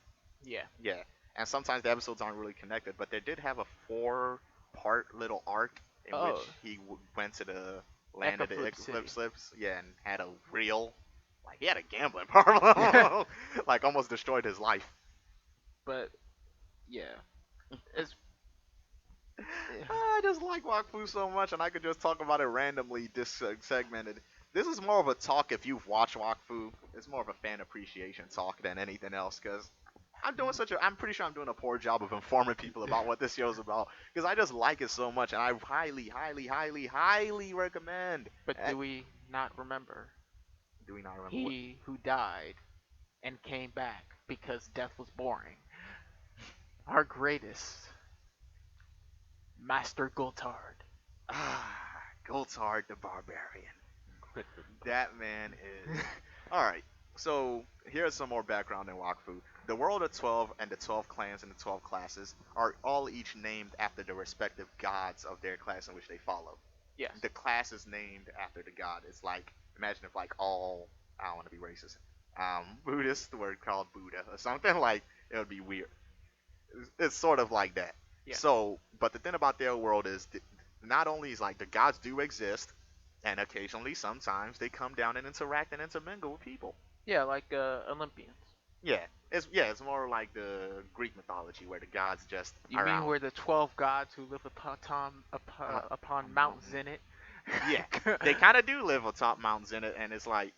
B: Yeah,
A: Yeah, and sometimes the episodes aren't really connected, but they did have a 4-part little arc in which he went to the land of the
B: Eclipse
A: Eclipse, yeah, and had a real, like he had a gambling problem, like almost destroyed his life.
B: but yeah, it's
A: I just like Wakfu so much, and I could just talk about it randomly, segmented. This is more of a talk if you've watched Wakfu. It's more of a fan appreciation talk than anything else, because I'm pretty sure I'm doing a poor job of informing people about what this show's about, because I just like it so much, and I highly, highly, highly, highly recommend.
B: But do we not remember
A: Do we not remember what?
B: he who died and came back because death was boring? Our greatest, Master Gultard.
A: Goltard the Barbarian. That man is. Alright, so here's some more background in Wakfu. The World of 12 and the 12 clans and the 12 classes are all each named after the respective gods of their class in which they follow.
B: Yes.
A: The class is named after the god. It's like, imagine if like all, I don't want to be racist, Buddhists were called Buddha or something, like, it would be weird. It's sort of like that.
B: Yeah.
A: So, but the thing about their world is not only is like the gods do exist, and occasionally, sometimes they come down and interact and intermingle with people.
B: Yeah, like Olympians.
A: It's more like the Greek mythology where the gods just
B: You
A: are
B: mean
A: out.
B: where the 12 gods who live upon Mount Zenith?
A: Yeah, they kind of do live atop Mount Zenith, and it's like,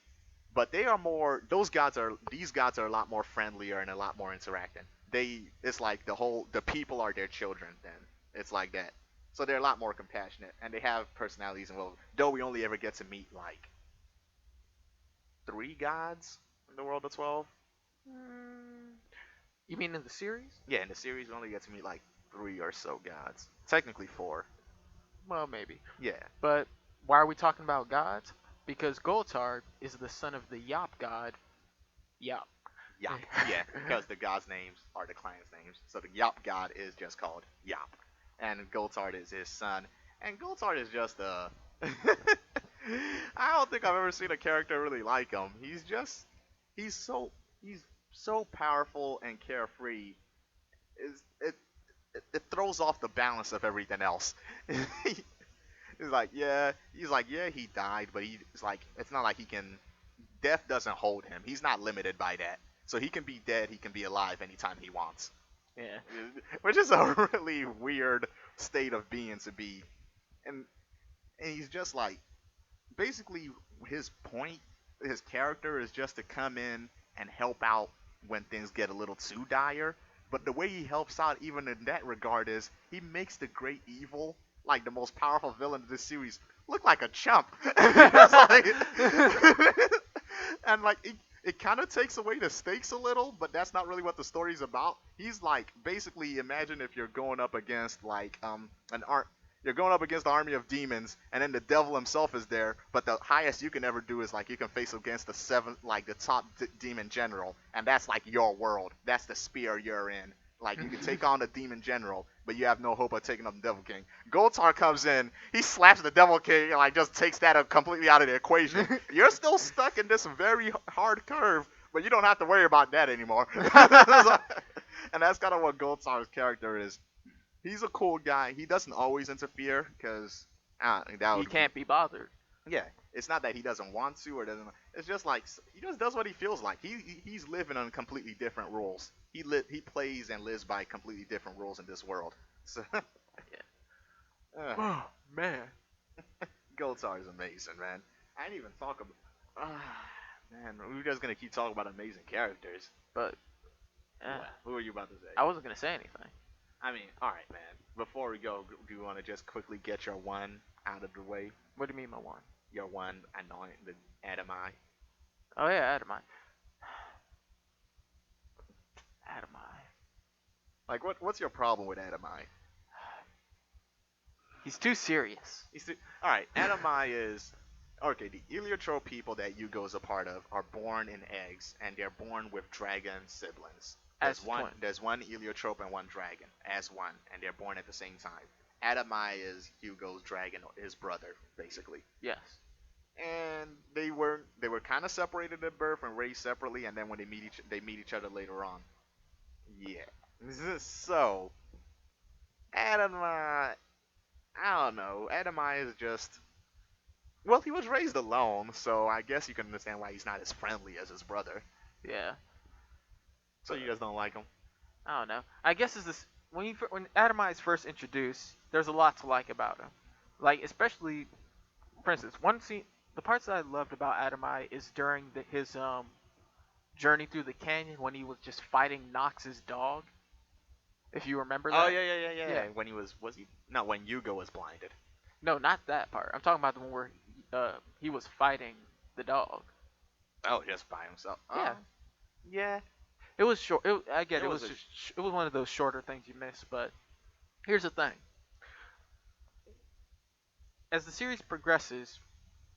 A: but they are more. These gods are a lot more friendlier and a lot more interacting. It's like the people are their children. Then it's like that. So they're a lot more compassionate, and they have personalities. And though we only ever get to meet like 3 gods in the world of 12.
B: You mean in the series?
A: Yeah, in the series we only get to meet like 3 or so gods. Technically 4.
B: Well, maybe.
A: Yeah.
B: But why are we talking about gods? Because Gultard is the son of the Yop god, Yop.
A: Yop. Yeah, because the gods' names are the clan's names. So the Yop god is just called Yop. And Gultard is his son. And Gultard is just a... I don't think I've ever seen a character really like him. He's so powerful and carefree. It throws off the balance of everything else. He's like, yeah, he died, but it's not like death doesn't hold him. He's not limited by that. So he can be dead, he can be alive anytime he wants.
B: Yeah.
A: Which is a really weird state of being to be. And he's just like, basically his character is just to come in and help out when things get a little too dire. But the way he helps out even in that regard is he makes the great evil, like the most powerful villain of this series, look like a chump. It's like, and like it kind of takes away the stakes a little, but that's not really what the story's about. He's like basically imagine if you're going up against like you're going up against an army of demons, and then the devil himself is there. But the highest you can ever do is like you can face against the seventh, like the top demon general, and that's like your world. That's the sphere you're in. Like you can take on the demon general, but you have no hope of taking on the devil king. Goltar comes in, he slaps the devil king, and like just takes that completely out of the equation. You're still stuck in this very hard curve, but you don't have to worry about that anymore. And that's kind of what Goldstar's character is. He's a cool guy. He doesn't always interfere because
B: He can't be bothered.
A: yeah, it's not that he doesn't want to or doesn't. It's just like he just does what he feels like. He's living on completely different rules. He plays and lives by completely different rules in this world. So
B: Oh man.
A: Goldstar is amazing, man. I didn't even talk about. Man, we're just gonna keep talking about amazing characters.
B: But
A: Who are you about to say?
B: I wasn't gonna say anything.
A: I mean, all right, man. Before we go, do you want to just quickly get your one out of the way?
B: What do you mean my one?
A: Your one annoying, the Adamai.
B: Oh yeah, Adamai. Adamai.
A: Like, what's your problem with Adamai?
B: He's too serious.
A: All right, Adamai is okay. The heliotrope people that Yugo is a part of are born in eggs, and they're born with dragon siblings.
B: As twins.
A: There's one heliotrope and one dragon as one, and they're born at the same time. Adamai is Hugo's dragon, his brother, basically.
B: Yes.
A: And they were kind of separated at birth and raised separately, and then when they meet each other later on. Yeah. So Adamai, I don't know. Adamai is just, well, he was raised alone, so I guess you can understand why he's not as friendly as his brother.
B: Yeah.
A: So you just don't like him?
B: I don't know. I guess it's this when Adamai is first introduced, there's a lot to like about him. Like especially, for instance, one scene, the parts that I loved about Adamai is during his journey through the canyon when he was just fighting Nox's dog. If you remember that.
A: Oh yeah. When when Yugo was blinded.
B: No, not that part. I'm talking about the one where he was fighting the dog.
A: Oh, just by himself.
B: Yeah.
A: Yeah.
B: It was short. I get it.
A: It
B: It was
A: was
B: it was one of those shorter things you miss. But here's the thing: as the series progresses,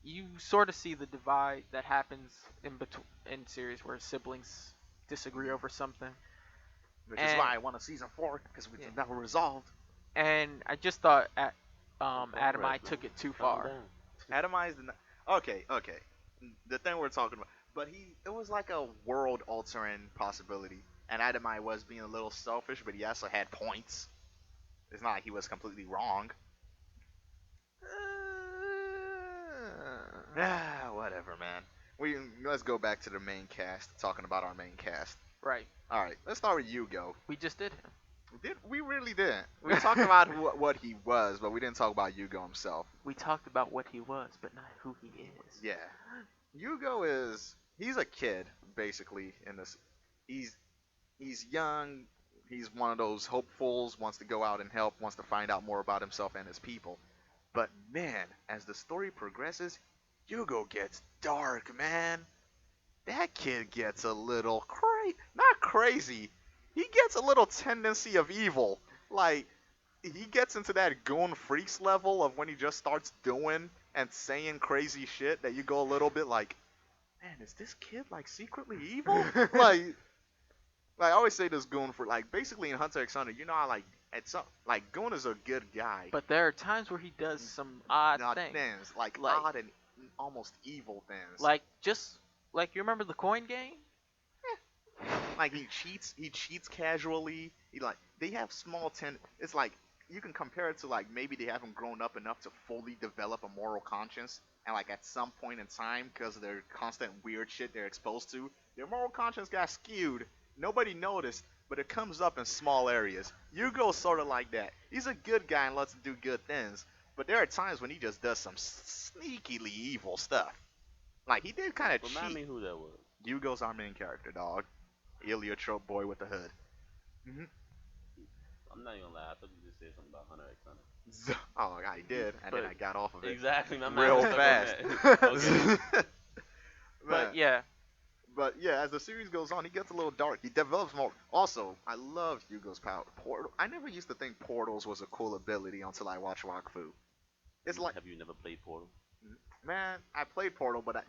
B: you sort of see the divide that happens in series where siblings disagree over something.
A: Which is why I want a season 4 because we never resolved.
B: And I just thought Adamai took it too far.
A: Adamai is okay. The thing we're talking about. But it was like a world-altering possibility. And Adamai was being a little selfish, but he also had points. It's not like he was completely wrong. Whatever, man. Let's go back to the main cast, talking about our main cast.
B: Right.
A: All right, let's start with Yugo.
B: We just did him.
A: We really didn't. We talked about what he was, but we didn't talk about Yugo himself.
B: We talked about what he was, but not who he is.
A: Yeah. Yugo he's a kid, basically, in this. He's young, he's one of those hopefuls, wants to go out and help, wants to find out more about himself and his people. But man, as the story progresses, Yugo gets dark, man. That kid gets a little not crazy. He gets a little tendency of evil. Like, he gets into that goon freaks level of when he just starts doing and saying crazy shit that you go a little bit like, man, is this kid like secretly evil? like I always say this goon for like basically in Hunter x Hunter, you know how like Goon is a good guy.
B: But there are times where he does some odd things.
A: Like odd and almost evil things.
B: Like you remember the coin game?
A: Like he cheats casually. They have small it's like you can compare it to like maybe they haven't grown up enough to fully develop a moral conscience, and like at some point in time, because of their constant weird shit they're exposed to, their moral conscience got skewed. Nobody noticed, but it comes up in small areas. Yugo's sort of like that. He's a good guy and lets him do good things, but there are times when he just does some sneakily evil stuff. Like he did kind of cheat.
D: Remind me who that was.
A: Yugo's our main character, dog. Heliotrope boy with the hood. Mm-hmm.
D: I'm not even gonna lie. I thought you just said something about Hunter x Hunter.
A: Oh, I did, and then
B: But
A: I got off of it
D: Exactly. My mind
A: real
D: was stuck
A: fast.
D: on that. Okay.
B: but
A: Man,
B: yeah,
A: but yeah, as the series goes on, he gets a little dark. He develops more. Also, I love Hugo's power. Portal. I never used to think portals was a cool ability until I watched Wakfu. It's like,
D: Have you never played Portal?
A: man, I played Portal, but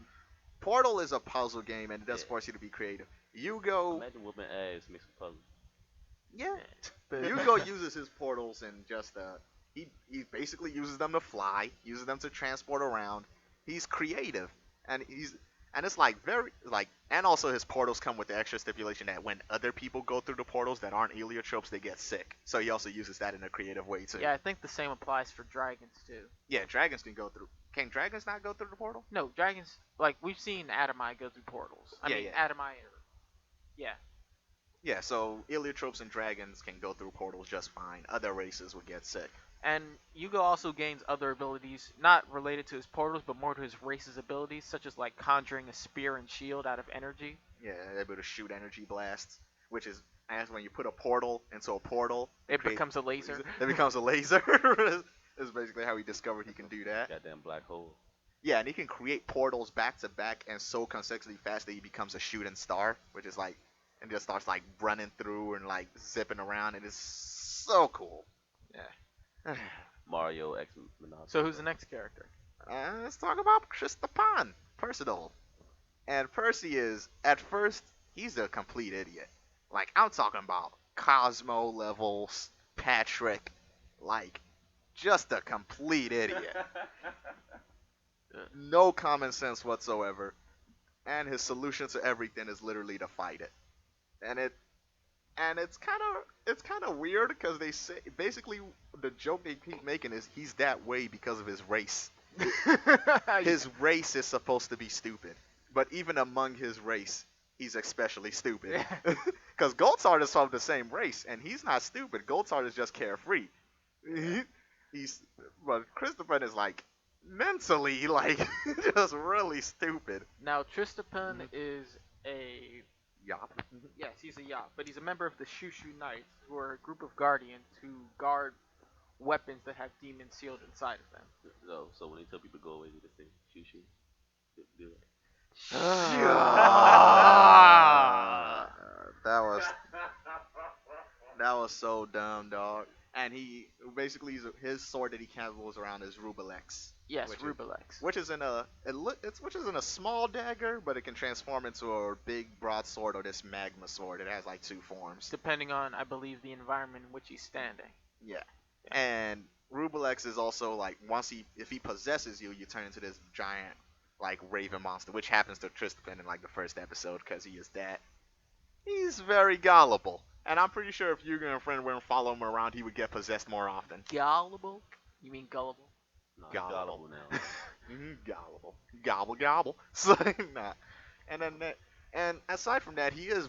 A: Portal is a puzzle game and it does
D: Yeah.
A: force you to be creative. Yugo,
D: Imagine whooping ass mixed with puzzle.
A: yeah,
B: but
A: Yugo uses his portals and just he basically uses them to fly, uses them to transport around. He's creative, and it's like very like, and also his portals come with the extra stipulation that when other people go through the portals that aren't heliotropes, they get sick. So he also uses that in a creative way too.
B: yeah, I think the same applies for dragons too.
A: Yeah, dragons can go through. Can dragons not go through the portal?
B: No, dragons, like we've seen Adamai go through portals. I
A: Yeah,
B: mean,
A: yeah.
B: Adamai, yeah.
A: Yeah, so heliotropes and dragons can go through portals just fine. Other races would get sick.
B: And Yugo also gains other abilities, not related to his portals, but more to his race's abilities, such as like conjuring a spear and shield out of energy.
A: Yeah, able to shoot energy blasts, which is as when you put a portal into a portal,
B: It becomes a laser.
A: It becomes a laser. Is basically how he discovered he can do that.
D: Goddamn black hole.
A: Yeah, and he can create portals back to back and so consecutively fast that he becomes a shooting star, which is like, and just starts like running through and like zipping around. It is so cool.
B: Yeah.
D: Mario X Minaj.
B: So who's the next character?
A: Let's talk about Christopan, Percival. And Percy is, at first, he's a complete idiot. Like, I'm talking about Cosmo levels, Patrick, like, just a complete idiot. No common sense whatsoever. And his solution to everything is literally to fight it. And it's kind of weird because they say basically the joke they keep making is he's that way because of his race. His race is supposed to be stupid, but even among his race, he's especially stupid. Because Goldtard is from the same race, and he's not stupid. Goldtard is just carefree. But Christopher is like mentally like just really stupid.
B: Now Tristapun is a
A: Yup.
B: yes, he's a yacht, but he's a member of the Shushu Knights, who are a group of guardians who guard weapons that have demons sealed inside of them.
D: So when they tell people to go away, they just say shoo shoo. Do it.
A: That was so dumb, dog. And he basically his sword that he carries around is Rubelex.
B: Yes,
A: Which is-
B: Rubelex.
A: Which is in a small dagger, but it can transform into a big broadsword or this magma sword. It has like two forms.
B: Depending on, I believe, the environment in which he's standing.
A: Yeah. And Rubelex is also like if he possesses you, you turn into this giant like raven monster, which happens to Tristan in like the first episode because he is that. He's very gullible. And I'm pretty sure if Yuga and a friend were to follow him around, he would get possessed more often.
B: Gullible? You mean gullible?
D: No,
A: Gullible.
D: now.
A: Gullible. Gobble gobble. So nah. And then and aside from that, he is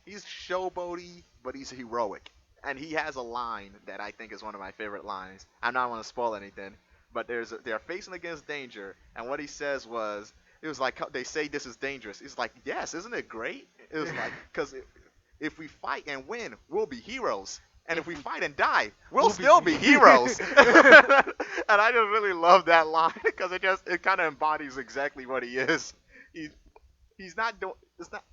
A: he's showboaty, but he's heroic. And he has a line that I think is one of my favorite lines. I'm not want to spoil anything, but they're facing against danger, and what he says was, it was like they say this is dangerous. It's like, yes, isn't it great? It was like, because if we fight and win, we'll be heroes. And if we fight and die, we'll still be heroes. And I just really love that line because it kind of embodies exactly what he is. He's not doing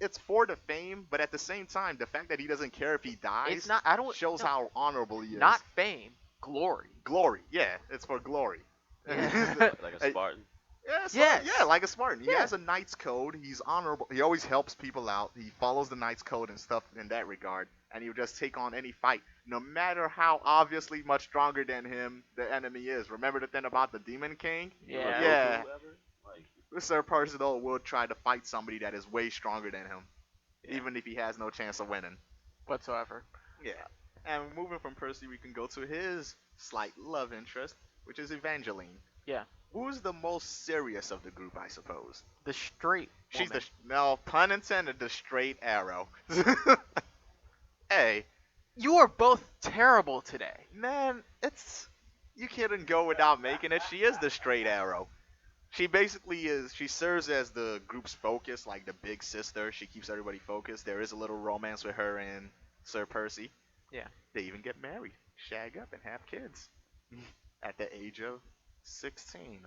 A: it's for the fame, but at the same time, the fact that he doesn't care if he dies
B: It's not. I don't.
A: shows
B: no,
A: how honorable he is.
B: Not fame, glory.
A: Glory, yeah, it's for glory.
B: Yeah.
D: Like a Spartan.
A: Yeah,
B: Yes.
A: yeah, like a Spartan. He
B: Yeah.
A: has a knight's code. He's honorable. He always helps people out. He follows the knight's code and stuff in that regard. And he will just take on any fight, no matter how obviously much stronger than him the enemy is. Remember the thing about the Demon King?
B: Yeah.
A: Yeah.
D: Like,
A: Sir Percival will try to fight somebody that is way stronger than him,
B: Yeah.
A: even if he has no chance of winning.
B: Whatsoever.
A: Yeah. And moving from Percy, we can go to his slight love interest, which is Evangeline.
B: Yeah.
A: Who's the most serious of the group, I suppose?
B: The straight.
A: She's
B: woman.
A: no pun intended, the straight arrow. Hey,
B: You are both terrible today.
A: man, you couldn't go without making it. She is the straight arrow. She basically is. She serves as the group's focus, like the big sister. She keeps everybody focused. There is a little romance with her and Sir Percy,
B: Yeah.
A: They even get married, shag up, and have kids at the age of 16.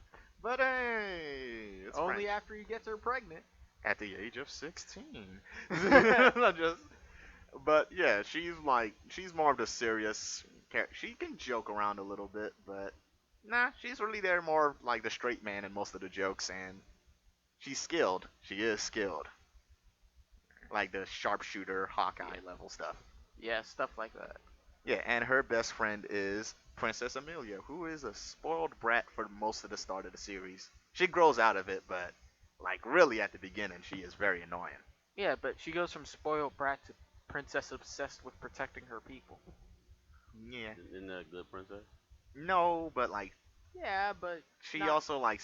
A: But hey, it's
B: Only
A: French.
B: after he gets her pregnant.
A: At the age of 16. Not just, but yeah, she's more of the serious character. She can joke around a little bit, but nah, she's really there more like the straight man in most of the jokes, and she's skilled. She is skilled, like the sharpshooter, Hawkeye
B: Yeah.
A: level stuff.
B: Yeah, stuff like that.
A: Yeah, and her best friend is Princess Amelia, who is a spoiled brat for most of the start of the series. She grows out of it, but like really at the beginning, she is very annoying.
B: Yeah, but she goes from spoiled brat to princess obsessed with protecting her people.
A: Yeah.
D: Isn't that a good princess?
A: No, but like
B: Yeah, but
A: she
B: not.
A: also like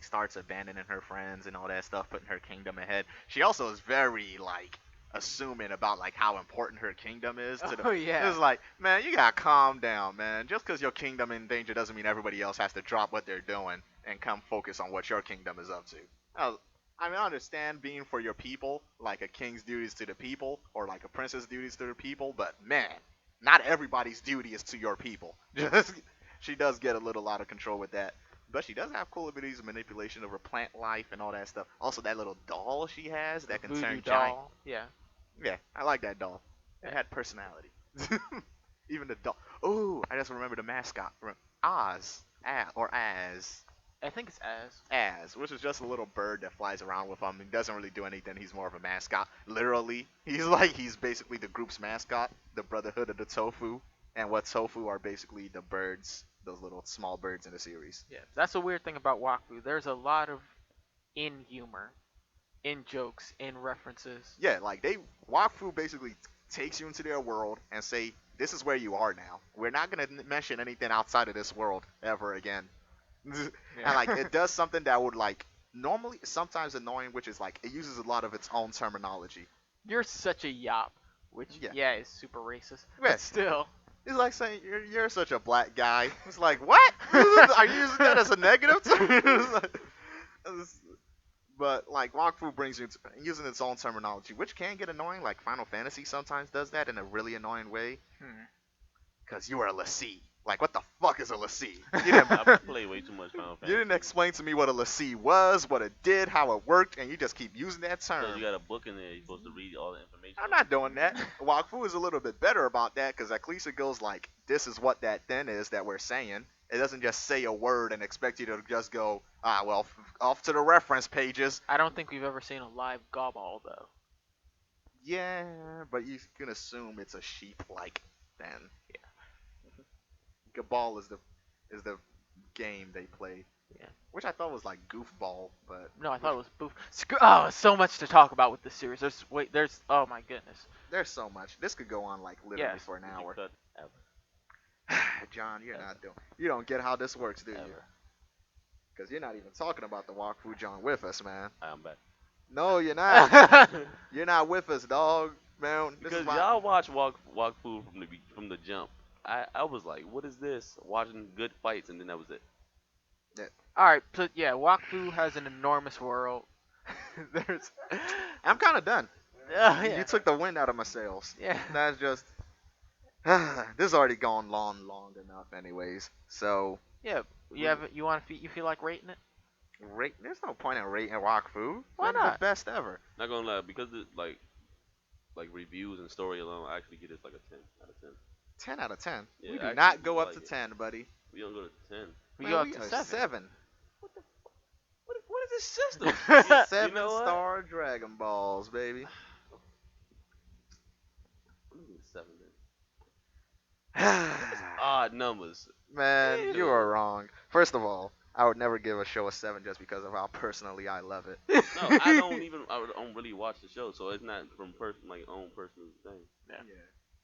A: starts abandoning her friends and all that stuff, putting her kingdom ahead. She also is very like assuming about like how important her kingdom is to the.
B: Oh yeah.
A: It's like, man, you gotta calm down, man. Just because your kingdom in danger doesn't mean everybody else has to drop what they're doing and come focus on what your kingdom is up to. Uh, I mean, I understand being for your people, like a king's duties to the people, or like a princess duties to the people, but man, not everybody's duty is to your people. Just she does get a little out of control with that. But she does have cool abilities of manipulation of her plant life and all that stuff. Also, that little doll she has that can
B: Voodoo
A: turn
B: doll.
A: giant.
B: Yeah.
A: Yeah, I like that doll. It
B: Yeah.
A: had personality. Even the doll. Oh, I just remember the mascot. Oz. Or Az.
B: I think it's as.
A: Az, which is just a little bird that flies around with him. He doesn't really do anything. He's more of a mascot. Literally, he's basically the group's mascot, the Brotherhood of the Tofu. And what tofu are basically the birds, those little small birds in the series.
B: Yeah. That's the weird thing about Wakfu. There's a lot of in humor, in jokes, in references.
A: Yeah, like Wakfu basically takes you into their world and say, this is where you are now. We're not gonna mention anything outside of this world ever again. And like it does something that would like normally sometimes annoying, which is like it uses a lot of its own terminology.
B: You're such a yop, which
A: Yeah.
B: is super racist.
A: Yeah.
B: But still.
A: It's like saying you're such a black guy. It's like what? Are you using that as a negative term? But like Wakfu brings you using its own terminology, which can get annoying. Like Final Fantasy sometimes does that in a really annoying way. Cause you are a lessee. Like what the fuck is a lessee?
D: I play way too much Final Fantasy.
A: You didn't explain to me what a lessee was, what it did, how it worked, and you just keep using that term.
D: So you got a book in there. You're supposed to read all the information.
A: I'm not doing that. Wakfu is a little bit better about that because at least it goes like, this is what that then is that we're saying. It doesn't just say a word and expect you to just go, well, off to the reference pages.
B: I don't think we've ever seen a live Gobble though.
A: Yeah, but you can assume it's a sheep-like then.
B: Yeah.
A: Gabal is the game they play.
B: Yeah.
A: Which I thought was like goofball, but
B: No, I thought it was boof. Oh, so much to talk about with this series. There's oh my goodness.
A: there's so much. This could go on like literally
B: Yes.
A: for an
D: Did you
A: hour.
D: cut ever?
A: John, you're
B: Ever.
A: not doing. You don't get how this works, do you?
B: Ever.
A: Because you're not even talking about the Wakfu John with us, man.
D: I'm back.
A: No, you're not. You're not with us, dog. Man, this
D: Because
A: is why-
D: y'all watch Wakfu from the jump. I was like, what is this? Watching good fights, and then that was it.
B: All right, so yeah, Wakfu has an enormous world. There's.
A: I'm kind of done.
B: Yeah.
A: You took the wind out of my sails.
B: Yeah.
A: That's just. This has already gone long enough, anyways. So,
B: Yeah. You feel like rating it?
A: there's no point in rating Wakfu.
B: Why
A: One of
B: not?
A: the best ever.
D: Not gonna lie, because it, like reviews and story alone, I actually get this like a 10 out of 10.
A: 10 out of 10.
D: Yeah,
A: We
D: I
A: do
D: actually
A: not
D: do
A: go up
D: like
A: to
D: it.
A: 10, buddy.
D: We don't go to 10.
B: We
A: Man,
B: go up
A: we
B: to
A: are
B: 7.
D: What is this system?
A: Seven
D: You know what?
A: star Dragon Balls, baby.
D: I'm gonna give it 7 then. Odd numbers.
A: Man,
D: Yeah.
A: you are wrong. First of all, I would never give a show a 7 just because of how personally I love it.
D: No, I don't really watch the show, so it's not from own personal thing.
A: Yeah.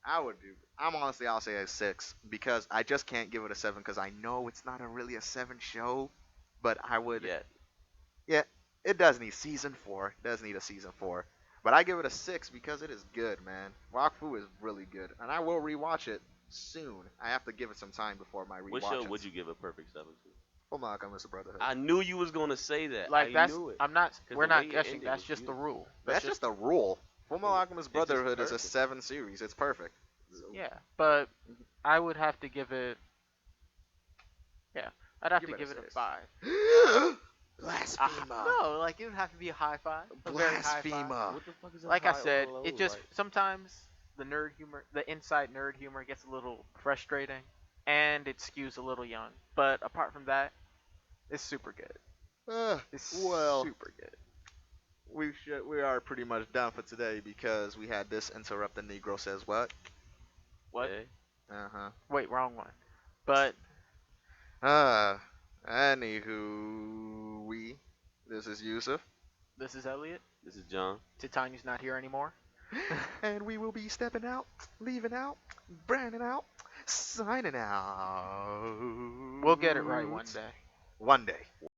A: I would do. I'll say a 6 because I just can't give it a 7 because I know it's not really a 7 show, but I would.
D: Yet.
A: Yeah, it does need season 4. It does need a season 4. But I give it a 6 because it is good, man. Wakfu is really good, and I will rewatch it soon. I have to give it some time before my rewatch.
D: What show would you give a perfect 7 to?
A: Full Metal Alchemist Brotherhood.
D: I knew you was gonna say that.
B: Like
D: I
B: that's.
D: knew it.
B: I'm not.
D: 'Cause
B: We're
D: the
B: not
D: way it
B: guessing.
D: ended
B: That's
D: was
B: just the
D: beautiful.
B: rule.
A: That's just a rule. Full Metal Alchemist
D: it's just
A: Brotherhood is a
D: perfect.
A: 7 series. It's perfect.
B: Yeah, but I would have to give it. Yeah, I'd have
A: You
B: to
A: better
B: give it
A: say
B: a
A: it.
B: 5.
A: Blasphemer.
B: No, like it would have to be a high 5, a very high 5.
A: Blasphemer.
D: What the fuck is a
B: Like I
D: high or
B: said,
D: a low?
B: it just
D: Like,
B: sometimes the nerd humor, the inside nerd humor gets a little frustrating, and it skews a little young. But apart from that, it's super good. It's
A: Well,
B: super good.
A: we are pretty much done for today because we had this interrupt the Negro says what?
B: What?
D: eh?
A: Uh-huh.
B: Wait, wrong one. But
A: Uh Anywho, this is Yusuff,
B: this is Elliott.
D: This is John.
B: Titania's not here anymore.
A: and we will be stepping out, leaving out, branding out, signing out.
B: We'll get it right one day.
A: One day.